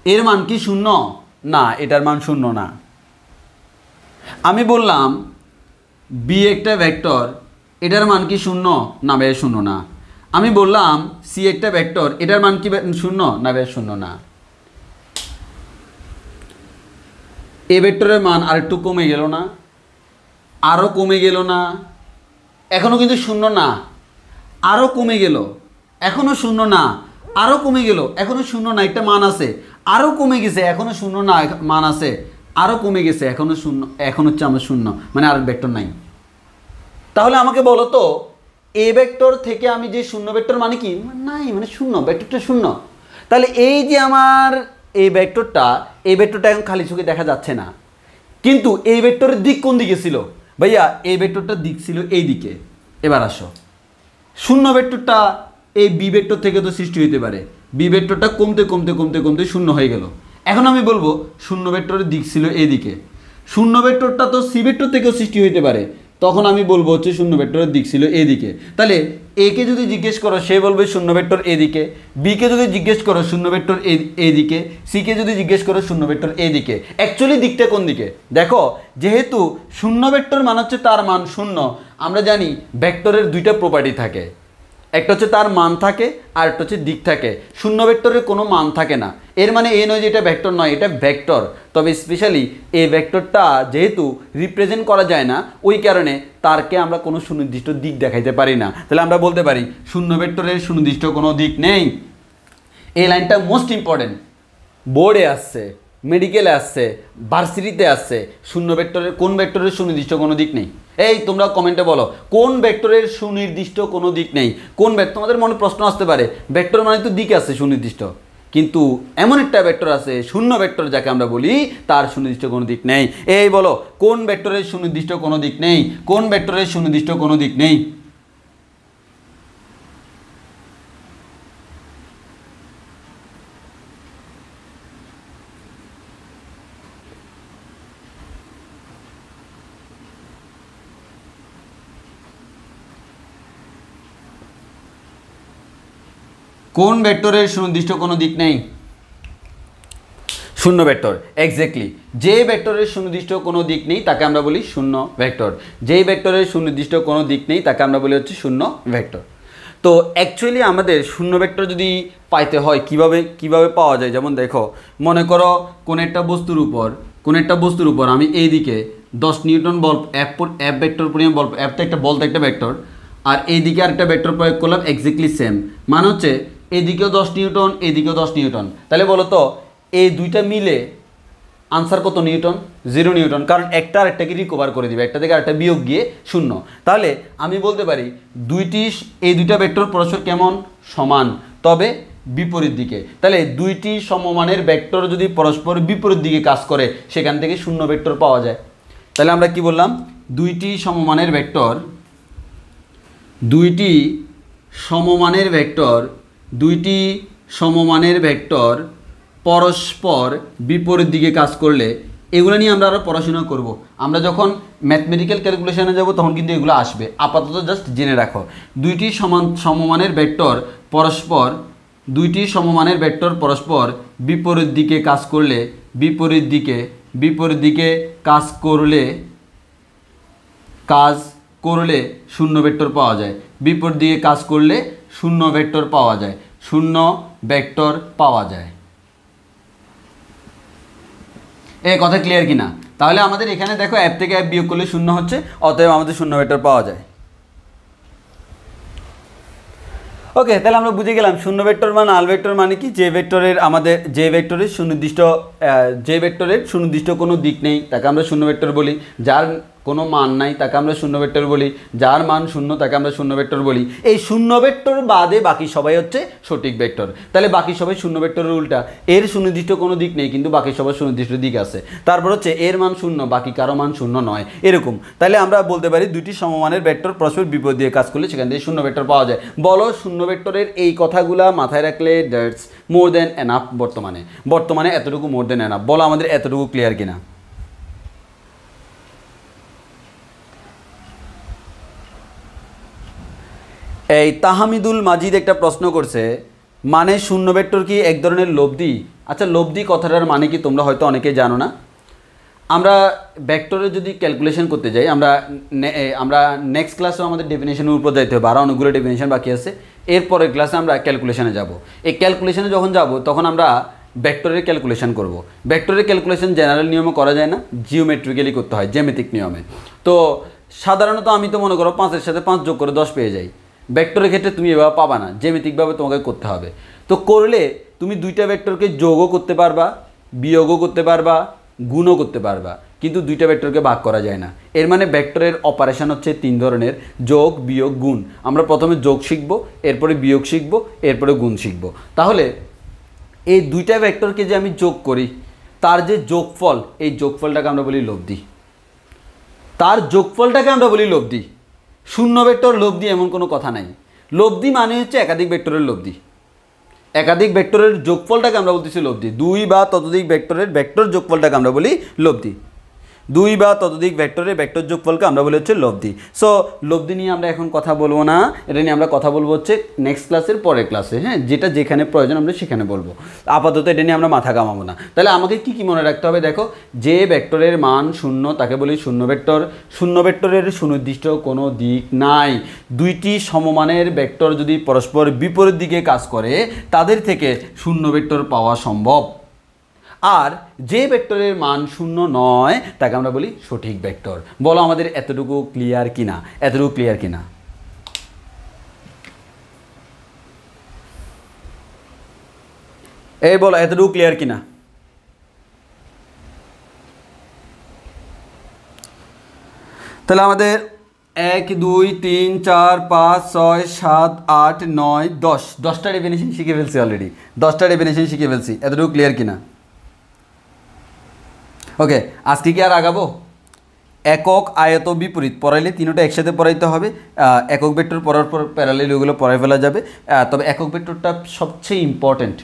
এর মান কি শূন্য? না, এটার মান শূন্য না। আমি বললাম বি একটা ভেক্টর, এটার মান কি শূন্য? না ভাই, শূন্য না। আমি বললাম সি একটা ভেক্টর, এটার মান কি শূন্য? না ভাই, শূন্য না। এ ভেক্টরের মান আরেকটু কমে গেল না? আরও কমে গেল না? এখনও কিন্তু শূন্য না, আরও কমে গেল, এখনও শূন্য না, আরও কমে গেল, এখনও শূন্য না, একটা মান আছে, আরও কমে গেছে, এখনও শূন্য না, মান আছে, আরও কমে গেছে, এখনও শূন্য, এখন হচ্ছে আমার শূন্য, মানে আর ভেক্টর নাই। তাহলে আমাকে বলো তো, এ ভেক্টর থেকে আমি যে শূন্য ভেক্টর মানে কি? নাই, মানে শূন্য, ভেক্টরটা শূন্য। তাহলে এই যে আমার এই ভেক্টরটা এখন খালি চোখে দেখা যাচ্ছে না, কিন্তু এই ভেক্টরের দিক কোন দিকে ছিল? ভাইয়া, এই ভেক্টরটার দিক ছিল এই দিকে। এবার আসো, শূন্য ভেক্টরটা এই বি ভেক্টর থেকে তো সৃষ্টি হইতে পারে, বি ভেক্টরটা কমতে কমতে কমতে কমতে শূন্য হয়ে গেল। এখন আমি বলবো শূন্য ভেক্টরের দিক ছিল এদিকে। শূন্য ভেক্টরটা তো সি ভেক্টর থেকেও সৃষ্টি হইতে পারে, তখন আমি বলবো হচ্ছে শূন্য ভেক্টরের দিক ছিল এদিকে। তাহলে এ কে যদি জিজ্ঞেস করো সে বলবে শূন্য ভেক্টর এদিকে, বি কে যদি জিজ্ঞেস করো শূন্য ভেক্টর এদিকে, সি কে যদি জিজ্ঞেস করো শূন্য ভেক্টর এদিকে। অ্যাকচুয়ালি দিকটা কোন দিকে? দেখো, যেহেতু শূন্য ভেক্টর মান হচ্ছে তার মান শূন্য, আমরা জানি ভেক্টরের দুইটা প্রপার্টি থাকে, একটা হচ্ছে তার মান থাকে আর একটা হচ্ছে দিক থাকে। শূন্য ভেক্টরের কোনো মান থাকে না, এর মানে এই নয় যে এটা ভেক্টর নয়, এটা ভেক্টর। তবে স্পেশালি এই ভেক্টরটা যেহেতু রিপ্রেজেন্ট করা যায় না, ওই কারণে তারকে আমরা কোনো সুনির্দিষ্ট দিক দেখাইতে পারি না। তাহলে আমরা বলতে পারি শূন্য ভেক্টরের সুনির্দিষ্ট কোনো দিক নেই। এই লাইনটা মোস্ট ইম্পর্টেন্ট, বোর্ডে আসছে, মেডিকেলে আসছে, ভার্সিটিতে আসছে। শূন্য ভেক্টরের কোন ভেক্টরের সুনির্দিষ্ট কোনো দিক নেই? এই তোমরা কমেন্টে বলো কোন ভেক্টরের সুনির্দিষ্ট কোনো দিক নেই। কোন ভেক্টর? তোমাদের মনে প্রশ্ন আসতে পারে, ভেক্টর মানে তো দিক আছে সুনির্দিষ্ট, কিন্তু এমন একটা ভেক্টর আছে শূন্য ভেক্টর যাকে আমরা বলি, তার সুনির্দিষ্ট কোনো দিক নেই। এই বলো কোন ভেক্টরের সুনির্দিষ্ট কোনো দিক নেই? কোন ভেক্টরের সুনির্দিষ্ট কোনো দিক নেই? কোন ভেক্টরের সুনির্দিষ্ট কোনো দিক নেই? শূন্য ভেক্টর। এক্স্যাক্টলি, যে ভেক্টরের সুনির্দিষ্ট কোনো দিক নেই তাকে আমরা বলি শূন্য ভেক্টর। যেই ভেক্টরের সুনির্দিষ্ট কোনো দিক নেই তাকে আমরা বলি হচ্ছে শূন্য ভেক্টর। তো অ্যাকচুয়ালি আমাদের শূন্য ভেক্টর যদি পাইতে হয় কিভাবে পাওয়া যায়? যেমন দেখো, মনে করো কোন একটা বস্তুর উপর আমি এই দিকে 10 নিউটন বল এফ ভেক্টর পরিমাণ বল, এফ তো একটা বল তো একটা ভেক্টর, আর এইদিকে আরেকটা ভেক্টর প্রয়োগ করলাম এক্স্যাক্টলি সেম, মানে হচ্ছে এদিকেও 10 নিউটন এদিকেও 10 নিউটন। তাহলে বলো তো এই দুইটা মিলে আনসার কত নিউটন? 0 নিউটন, কারণ একটা আরেকটাকে রিকভার করে দিবে, একটা থেকে আরেকটা বিয়োগ গিয়ে শূন্য। তাহলে আমি বলতে পারি এই দুইটা ভেক্টর পরস্পর কেমন? সমান, তবে বিপরীত দিকে। তাহলে দুইটি সমমানের ভেক্টর যদি পরস্পর বিপরীত দিকে কাজ করে সেখান থেকে শূন্য ভেক্টর পাওয়া যায়। তাহলে আমরা কি বললাম? দুইটি সমমানের ভেক্টর পরস্পর বিপরীত দিকে কাজ করলে, এগুলো নিয়ে আমরা আরও পড়াশোনা করব। আমরা যখন ম্যাথমেটিক্যাল ক্যালকুলেশনে যাব তখন কিন্তু এগুলো আসবে, আপাতত জাস্ট জেনে রাখো। দুইটি সমমানের ভেক্টর পরস্পর বিপরীত দিকে কাজ করলে, বিপরীত দিকে কাজ করলে শূন্য ভেক্টর পাওয়া যায়। বিপরীত দিকে কাজ করলে শূন্য ভেক্টর পাওয়া যায়। এই কথা ক্লিয়ার কিনা? তাহলে আমাদের এখানে দেখো অ্যাপ থেকে অ্যাপ বিয়োগ করলে শূন্য হচ্ছে, অতএব আমাদের শূন্য ভেক্টর পাওয়া যায়। ওকে, তাহলে আমরা বুঝে গেলাম শূন্য ভেক্টর বা নাল ভেক্টর মানে কি, যে ভেক্টরের আমাদের যে ভেক্টরের সুনির্দিষ্ট কোনো দিক নেই তাকে আমরা শূন্য ভেক্টর বলি, যার কোনো মান নাই তাকে আমরা শূন্য ভেক্টর বলি, যার মান শূন্য তাকে আমরা শূন্য ভেক্টর বলি। এই শূন্য ভেক্টর বাদে বাকি সবাই হচ্ছে সঠিক ভেক্টর। তাহলে বাকি সবাই শূন্য ভেক্টরের উল্টা, এর সুনির্দিষ্ট কোনো দিক নেই কিন্তু বাকি সবার সুনির্দিষ্ট দিক আছে। তারপর হচ্ছে এর মান শূন্য, বাকি কারো মান শূন্য নয়, এরকম। তাহলে আমরা বলতে পারি দুইটি সমমানের ভেক্টর পরস্পর বিপরীত দিয়ে কাজ করলে সেখান থেকে শূন্য ভেক্টর পাওয়া যায়। বলো শূন্য ভেক্টরের এই কথাগুলা মাথায় রাখলে দ্যাটস মোর দেন এনাফ। বর্তমানে এতটুকু মোর দেন এনাফ। বলো আমাদের এতটুকু ক্লিয়ার কিনা? এই তাহমিদুল মাজিদ একটা প্রশ্ন করছে, মানে শূন্য ভেক্টর কি এক ধরনের লব্ধি? আচ্ছা, লব্ধি কথাটার মানে কি তোমরা হয়তো অনেকেই জানো না। আমরা ভেক্টরের যদি ক্যালকুলেশন করতে যাই, আমরা নেক্সট ক্লাসেও আমাদের ডেফিনেশনের উপর যাইতে হবে, আরও অনেকগুলো ডেফিনেশন বাকি আছে। এরপরের ক্লাসে আমরা ক্যালকুলেশনে যাব। এই ক্যালকুলেশনে যখন যাব তখন আমরা ভেক্টরের ক্যালকুলেশন করব। ভেক্টরের ক্যালকুলেশন জেনারেল নিয়মে করা যায় না, জিওমেট্রিক্যালি করতে হয়, জ্যামিতিক নিয়মে। তো সাধারণত আমি তো মনে করো 5-এর সাথে 5 যোগ করে 10 পেয়ে যাই। ভেক্টরের ক্ষেত্রে তুমি এভাবে পাবা না, জ্যামিতিকভাবে তোমাকে করতে হবে। তো করলে তুমি দুইটা ভেক্টরকে যোগও করতে পারবা, বিয়োগও করতে পারবা, গুণও করতে পারবা, কিন্তু দুইটা ভেক্টরকে ভাগ করা যায় না। এর মানে ভেক্টরের অপারেশন হচ্ছে 3 ধরনের, যোগ, বিয়োগ, গুণ। আমরা প্রথমে যোগ শিখবো, এরপরে বিয়োগ শিখবো, এরপরে গুণ শিখবো। তাহলে এই দুইটা ভেক্টরকে যে আমি যোগ করি, তার যে যোগফল, এই যোগফলটাকে আমরা বলি লব্ধি। তার যোগফলটাকে আমরা বলি লব্ধি। শূন্য ভেক্টর লব্ধি এমন কোনো কথা নাই। লব্ধি মানে হচ্ছে একাধিক ভেক্টরের লব্ধি। একাধিক ভেক্টরের যোগফলটাকে আমরা বলতেছি লব্ধি। 2 বা ততোধিক ভেক্টরের ভেক্টর যোগফলটাকে আমরা বলি লব্ধি। 2 বা ততোধিক ভেক্টরের ভেক্টর যোগফলকে আমরা বলি হচ্ছে লব্ধি। সো লব্ধি নিয়ে আমরা এখন কথা বলবো না, এটা নিয়ে আমরা কথা বলবো হচ্ছে নেক্সট ক্লাসের পরের ক্লাসে। হ্যাঁ, যেটা যেখানে প্রয়োজন আমরা সেখানে বলবো, আপাতত এটা নিয়ে আমরা মাথা কামাবো না। তাহলে আমাকে কি কি মনে রাখতে হবে? দেখো, যে ভেক্টরের মান শূন্য তাকে বলি শূন্য ভেক্টর। শূন্য ভেক্টরের সুনির্দিষ্ট কোনো দিক নাই। দুইটি সমমানের ভেক্টর যদি পরস্পর বিপরীত দিকে কাজ করে তাদের থেকে শূন্য ভেক্টর পাওয়া সম্ভব। আর যে ভেক্টরের মান শূন্য নয় তাকে আমরা বলি সঠিক ভেক্টর। বলো আমাদের এতটুকু ক্লিয়ার কিনা? এতটুকু ক্লিয়ার কিনা? এই বলো এতটুকু ক্লিয়ার কিনা? তাহলে আমাদের 1 2 3 4 5 6 7 8 9 10 10টা ডেফিনেশন শিখে ফেলছি অলরেডি। 10টা ডেফিনেশন শিখে ফেলছি। এতটুকু ক্লিয়ার কিনা? ওকে, আজকে কি আর আগাবো? একক, আয়ত, বিপরীত পড়াইলে তিনটা একসাথে পড়াইতে হবে। একক ভেক্টর পড়ার পর প্যারালেল ওগুলো পড়াই ফেলা যাবে। তবে একক ভেক্টরটা সবচেয়ে ইম্পর্টেন্ট।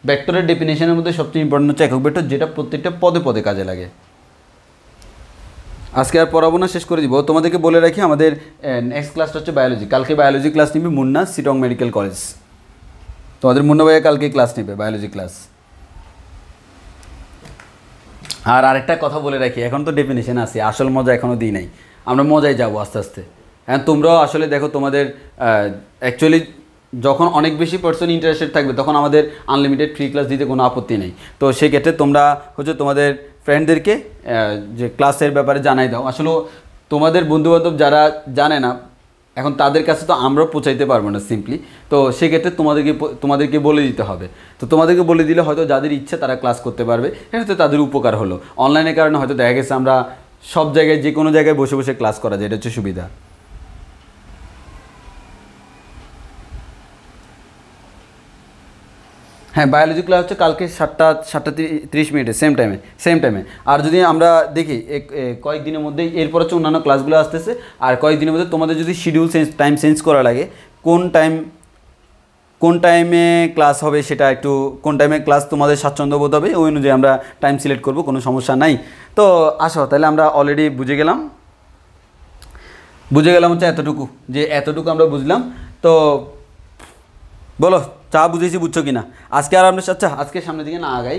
ভেক্টরের ডেফিনেশনের মধ্যে সবচেয়ে ইম্পর্টেন্ট হচ্ছে একক ভেক্টর, যেটা প্রত্যেকটা পদে পদে কাজে লাগে। আজকে আর পড়াবো না, শেষ করে দিব। তোমাদেরকে বলে রাখি, আমাদের নেক্সট ক্লাসটা হচ্ছে বায়োলজি। কালকে বায়োলজি ক্লাস নিবে মুন্না, সিটং মেডিকেল কলেজ। তোমাদের মুন্না ভাইয়া কালকে ক্লাস নেবে, বায়োলজি ক্লাস। আর আরেকটা কথা বলে রাখি, এখন তো ডেফিনেশন আছে, আসল মজা এখনও দিই নাই। আমরা মজায় যাবো আস্তে আস্তে। হ্যাঁ, তোমরাও আসলে দেখো, তোমাদের অ্যাকচুয়ালি যখন অনেক বেশি পার্সন ইন্টারেস্টেড থাকবে তখন আমাদের আনলিমিটেড ফ্রি ক্লাস দিতে কোনো আপত্তি নেই। তো সেক্ষেত্রে তোমরা হচ্ছে তোমাদের ফ্রেন্ডদেরকে যে ক্লাসের ব্যাপারে জানাই দাও। আসলে তোমাদের বন্ধুবান্ধব যারা জানে না, এখন তাদের কাছে তো আমরা পৌঁছাইতে পারবো না সিম্পলি। তো সেক্ষেত্রে তোমাদেরকে বলে দিতে হবে। তো তোমাদেরকে বলে দিলে হয়তো যাদের ইচ্ছা তারা ক্লাস করতে পারবে, এটা হয়তো তাদের উপকার হলো। অনলাইনের কারণে হয়তো দেখা গেছে আমরা সব জায়গায় যে কোনো জায়গায় বসে বসে ক্লাস করা যায়, এটা হচ্ছে সুবিধা। হ্যাঁ, বায়োলজি ক্লাস হচ্ছে কালকে 7:30 সেম টাইমে। আর যদি আমরা দেখি কয়েকদিনের মধ্যেই এরপর হচ্ছে অন্যান্য ক্লাসগুলো আসতেছে। আর কয়েকদিনের মধ্যে তোমাদের যদি শিডিউল টাইম চেঞ্জ করা লাগে, কোন টাইমে ক্লাস হবে সেটা একটু, কোন টাইমে ক্লাস তোমাদের স্বাচ্ছন্দ্য বোধ হবে ওই অনুযায়ী আমরা টাইম সিলেক্ট করব, কোনো সমস্যা নাই। তো আসো, তাহলে আমরা অলরেডি বুঝে গেলাম হচ্ছে এতটুকু আমরা বুঝলাম। তো বলো, চা বুঝেছি, বুঝছো কি না? আজকে আর আমরা আজকে সামনের দিকে না আগাই,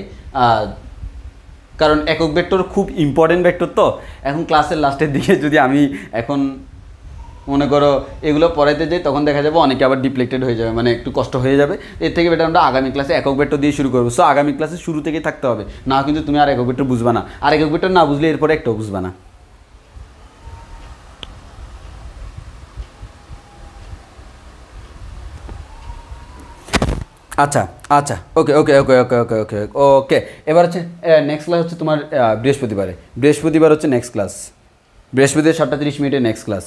কারণ একক ভেক্টর খুব ইম্পর্টেন্ট ভেক্টর। তো এখন ক্লাসের লাস্টের দিকে যদি আমি এখন মনে করো এগুলো পড়াইতে যাই, তখন দেখা যাবে অনেকে আবার ডিপ্লেক্টেড হয়ে যাবে, মানে একটু কষ্ট হয়ে যাবে। এর থেকে বেটার আমরা আগামী ক্লাসে একক ভেক্টর দিয়ে শুরু করবো। সো আগামী ক্লাসে শুরু থেকেই থাকতে হবে, না কিন্তু তুমি আর একক ভেক্টর বুঝবা না। আর একক ভেক্টর না বুঝলে এরপরে একটাও বুঝবা না। আচ্ছা আচ্ছা, ওকে ওকে ওকে ওকে ওকে ওকে ওকে। এবার হচ্ছে নেক্সট ক্লাস হচ্ছে তোমার বৃহস্পতিবার হচ্ছে নেক্সট ক্লাস, বৃহস্পতিবার 7:30 নেক্সট ক্লাস,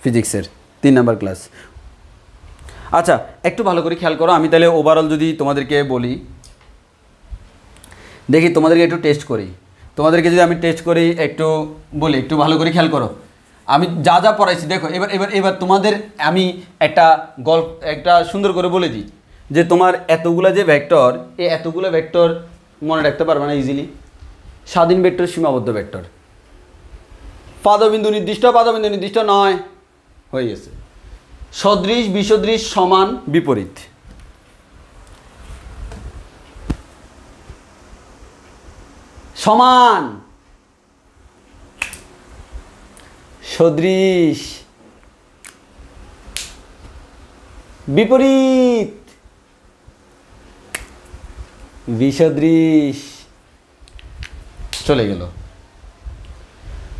ফিজিক্সের 3 নাম্বার ক্লাস। আচ্ছা, একটু ভালো করে খেয়াল করো। আমি তাহলে ওভারঅল যদি তোমাদেরকে বলি, দেখি তোমাদেরকে একটু টেস্ট করি, তোমাদেরকে যদি আমি টেস্ট করি একটু বলি, একটু ভালো করে খেয়াল করো। আমি যা যা পড়াইছি দেখো, এবার এবার এবার তোমাদের আমি একটা সুন্দর করে বলে দিই যে তোমার এতগুলা যে ভেক্টর, এই এতগুলো ভেক্টর মনে রাখতে পারবে না ইজিলি। স্বাধীন ভেক্টর, সীমাবদ্ধ ভেক্টর, পাদবিন্দু নির্দিষ্ট নয়, হয়ে গেছে। সদৃশ, বিসদৃশ, সমান, বিপরীত। সমান, সদৃশ, বিপরীত, বিসদৃশ, চলে গেল।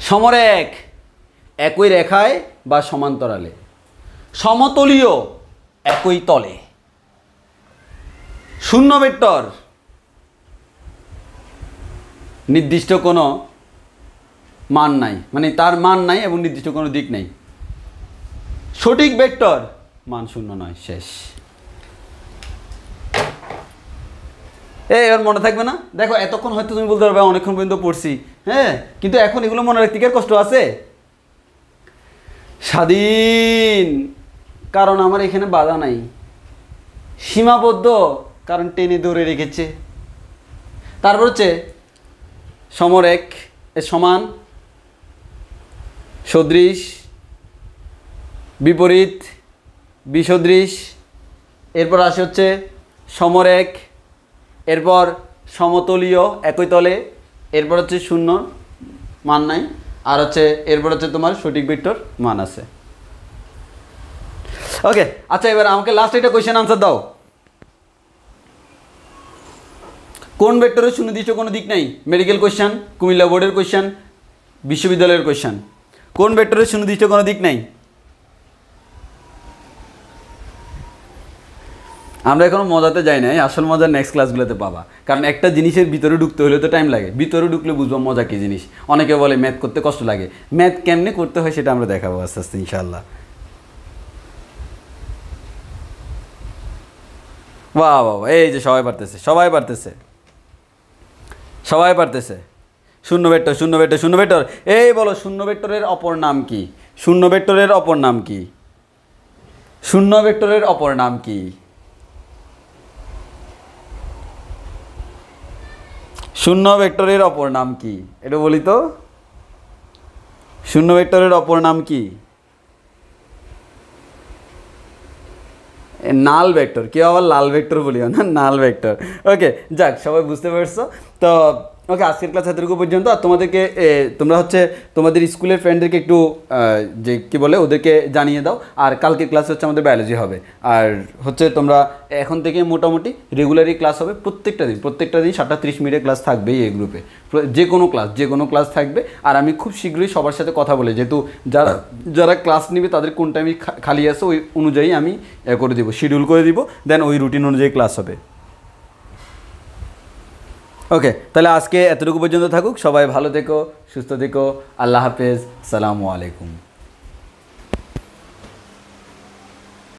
সমরেখ, একই রেখায় বা সমান্তরালে। সমতলীয়, একই তলে। শূন্য ভেক্টর, নির্দিষ্ট কোনো মান নাই, মানে তার মান নাই এবং নির্দিষ্ট কোনো দিক নেই। সঠিক ভেক্টর, মান শূন্য নয়, শেষ। এবার মনে থাকবে না? দেখো এতক্ষণ হয়তো তুমি বলতে পারবে অনেকক্ষণ পর্যন্ত পড়ছি, হ্যাঁ, কিন্তু এখন এগুলো মনে রাখতে কি আর কষ্ট আছে? স্বাধীন, কারণ আমার এখানে বাধা নাই। সীমাবদ্ধ, কারণ টেনে ধরে রেখেছে। তারপর হচ্ছে সমরেখ, সমান, সদৃশ, বিপরীত, বিসদৃশ, এরপর আসে হচ্ছে সমরেখ, এরপর সমতলীয়, একই তলে, এরপর হচ্ছে শূন্য, মান নাই, আর হচ্ছে এরপর হচ্ছে তোমার সঠিক ভেক্টর, মান আছে। ওকে, আচ্ছা এবার আমাকে লাস্ট একটা কোয়েশ্চেন আনসার দাও। কোন ভেক্টরের সুনির্দিষ্ট কোনো দিক নাই? মেডিকেল কোয়েশ্চেন, কুমিল্লা বোর্ডের কোয়েশ্চেন, বিশ্ববিদ্যালয়ের কোয়েশ্চেন। কোন ভেক্টরের সুনির্দিষ্ট কোনো দিক নাই? আমরা এখনো মজাতে যাই নাই, আসল মজা নেক্সট ক্লাসগুলোতে পাবা। কারণ একটা জিনিসের ভিতরে ঢুকতে হলে তো টাইম লাগে, ভিতরে ঢুকলে বুঝবো মজা কী জিনিস। অনেকে বলে ম্যাথ করতে কষ্ট লাগে, ম্যাথ কেমনে করতে হয় সেটা আমরা দেখাবো আস্তে আস্তে ইনশাআল্লাহ। বাহ বাবা, এই যে সবাই পারতেছে, সবাই পারতেছে। শূন্য ভেক্টর, এই বলো শূন্য ভেক্টরের অপর নাম কি? শূন্য ভেক্টরের অপর নাম কি? শূন্য ভেক্টরের অপর নাম কি? শূন্য ভেক্টরের অপর নাম কি? এটা বলি তো, শূন্য ভেক্টরের অপর নাম কি? নাল ভেক্টর। কেউ আবার লাল ভেক্টর বলিও না, নাল ভেক্টর। ওকে, যাক, সবাই বুঝতে পারছো তো। ওকে, আজকের ক্লাস এতটুকু পর্যন্ত। আর তোমাদেরকে তোমরা হচ্ছে তোমাদের স্কুলের ফ্রেন্ডদেরকে একটু যে কী বলে ওদেরকে জানিয়ে দাও। আর কালকের ক্লাস হচ্ছে আমাদের বায়োলজি হবে। আর হচ্ছে তোমরা এখন থেকে মোটামুটি রেগুলারই ক্লাস হবে প্রত্যেকটা দিন 7:30 ক্লাস থাকবেই এই গ্রুপে। যে কোনো ক্লাস থাকবে। আর আমি খুব শীঘ্রই সবার সাথে কথা বলে, যেহেতু যারা ক্লাস নেবে তাদের কোন টাইমে খালি আছে ওই অনুযায়ী আমি করে দিব, শিডিউল করে দিব, দেন ওই রুটিন অনুযায়ী ক্লাস হবে। ওকে, তাহলে আজকে এতটুকু পর্যন্ত থাকুক। সবাই ভালো থেকো, সুস্থ থেকো। আল্লাহ হাফেজ, আসসালামু আলাইকুম।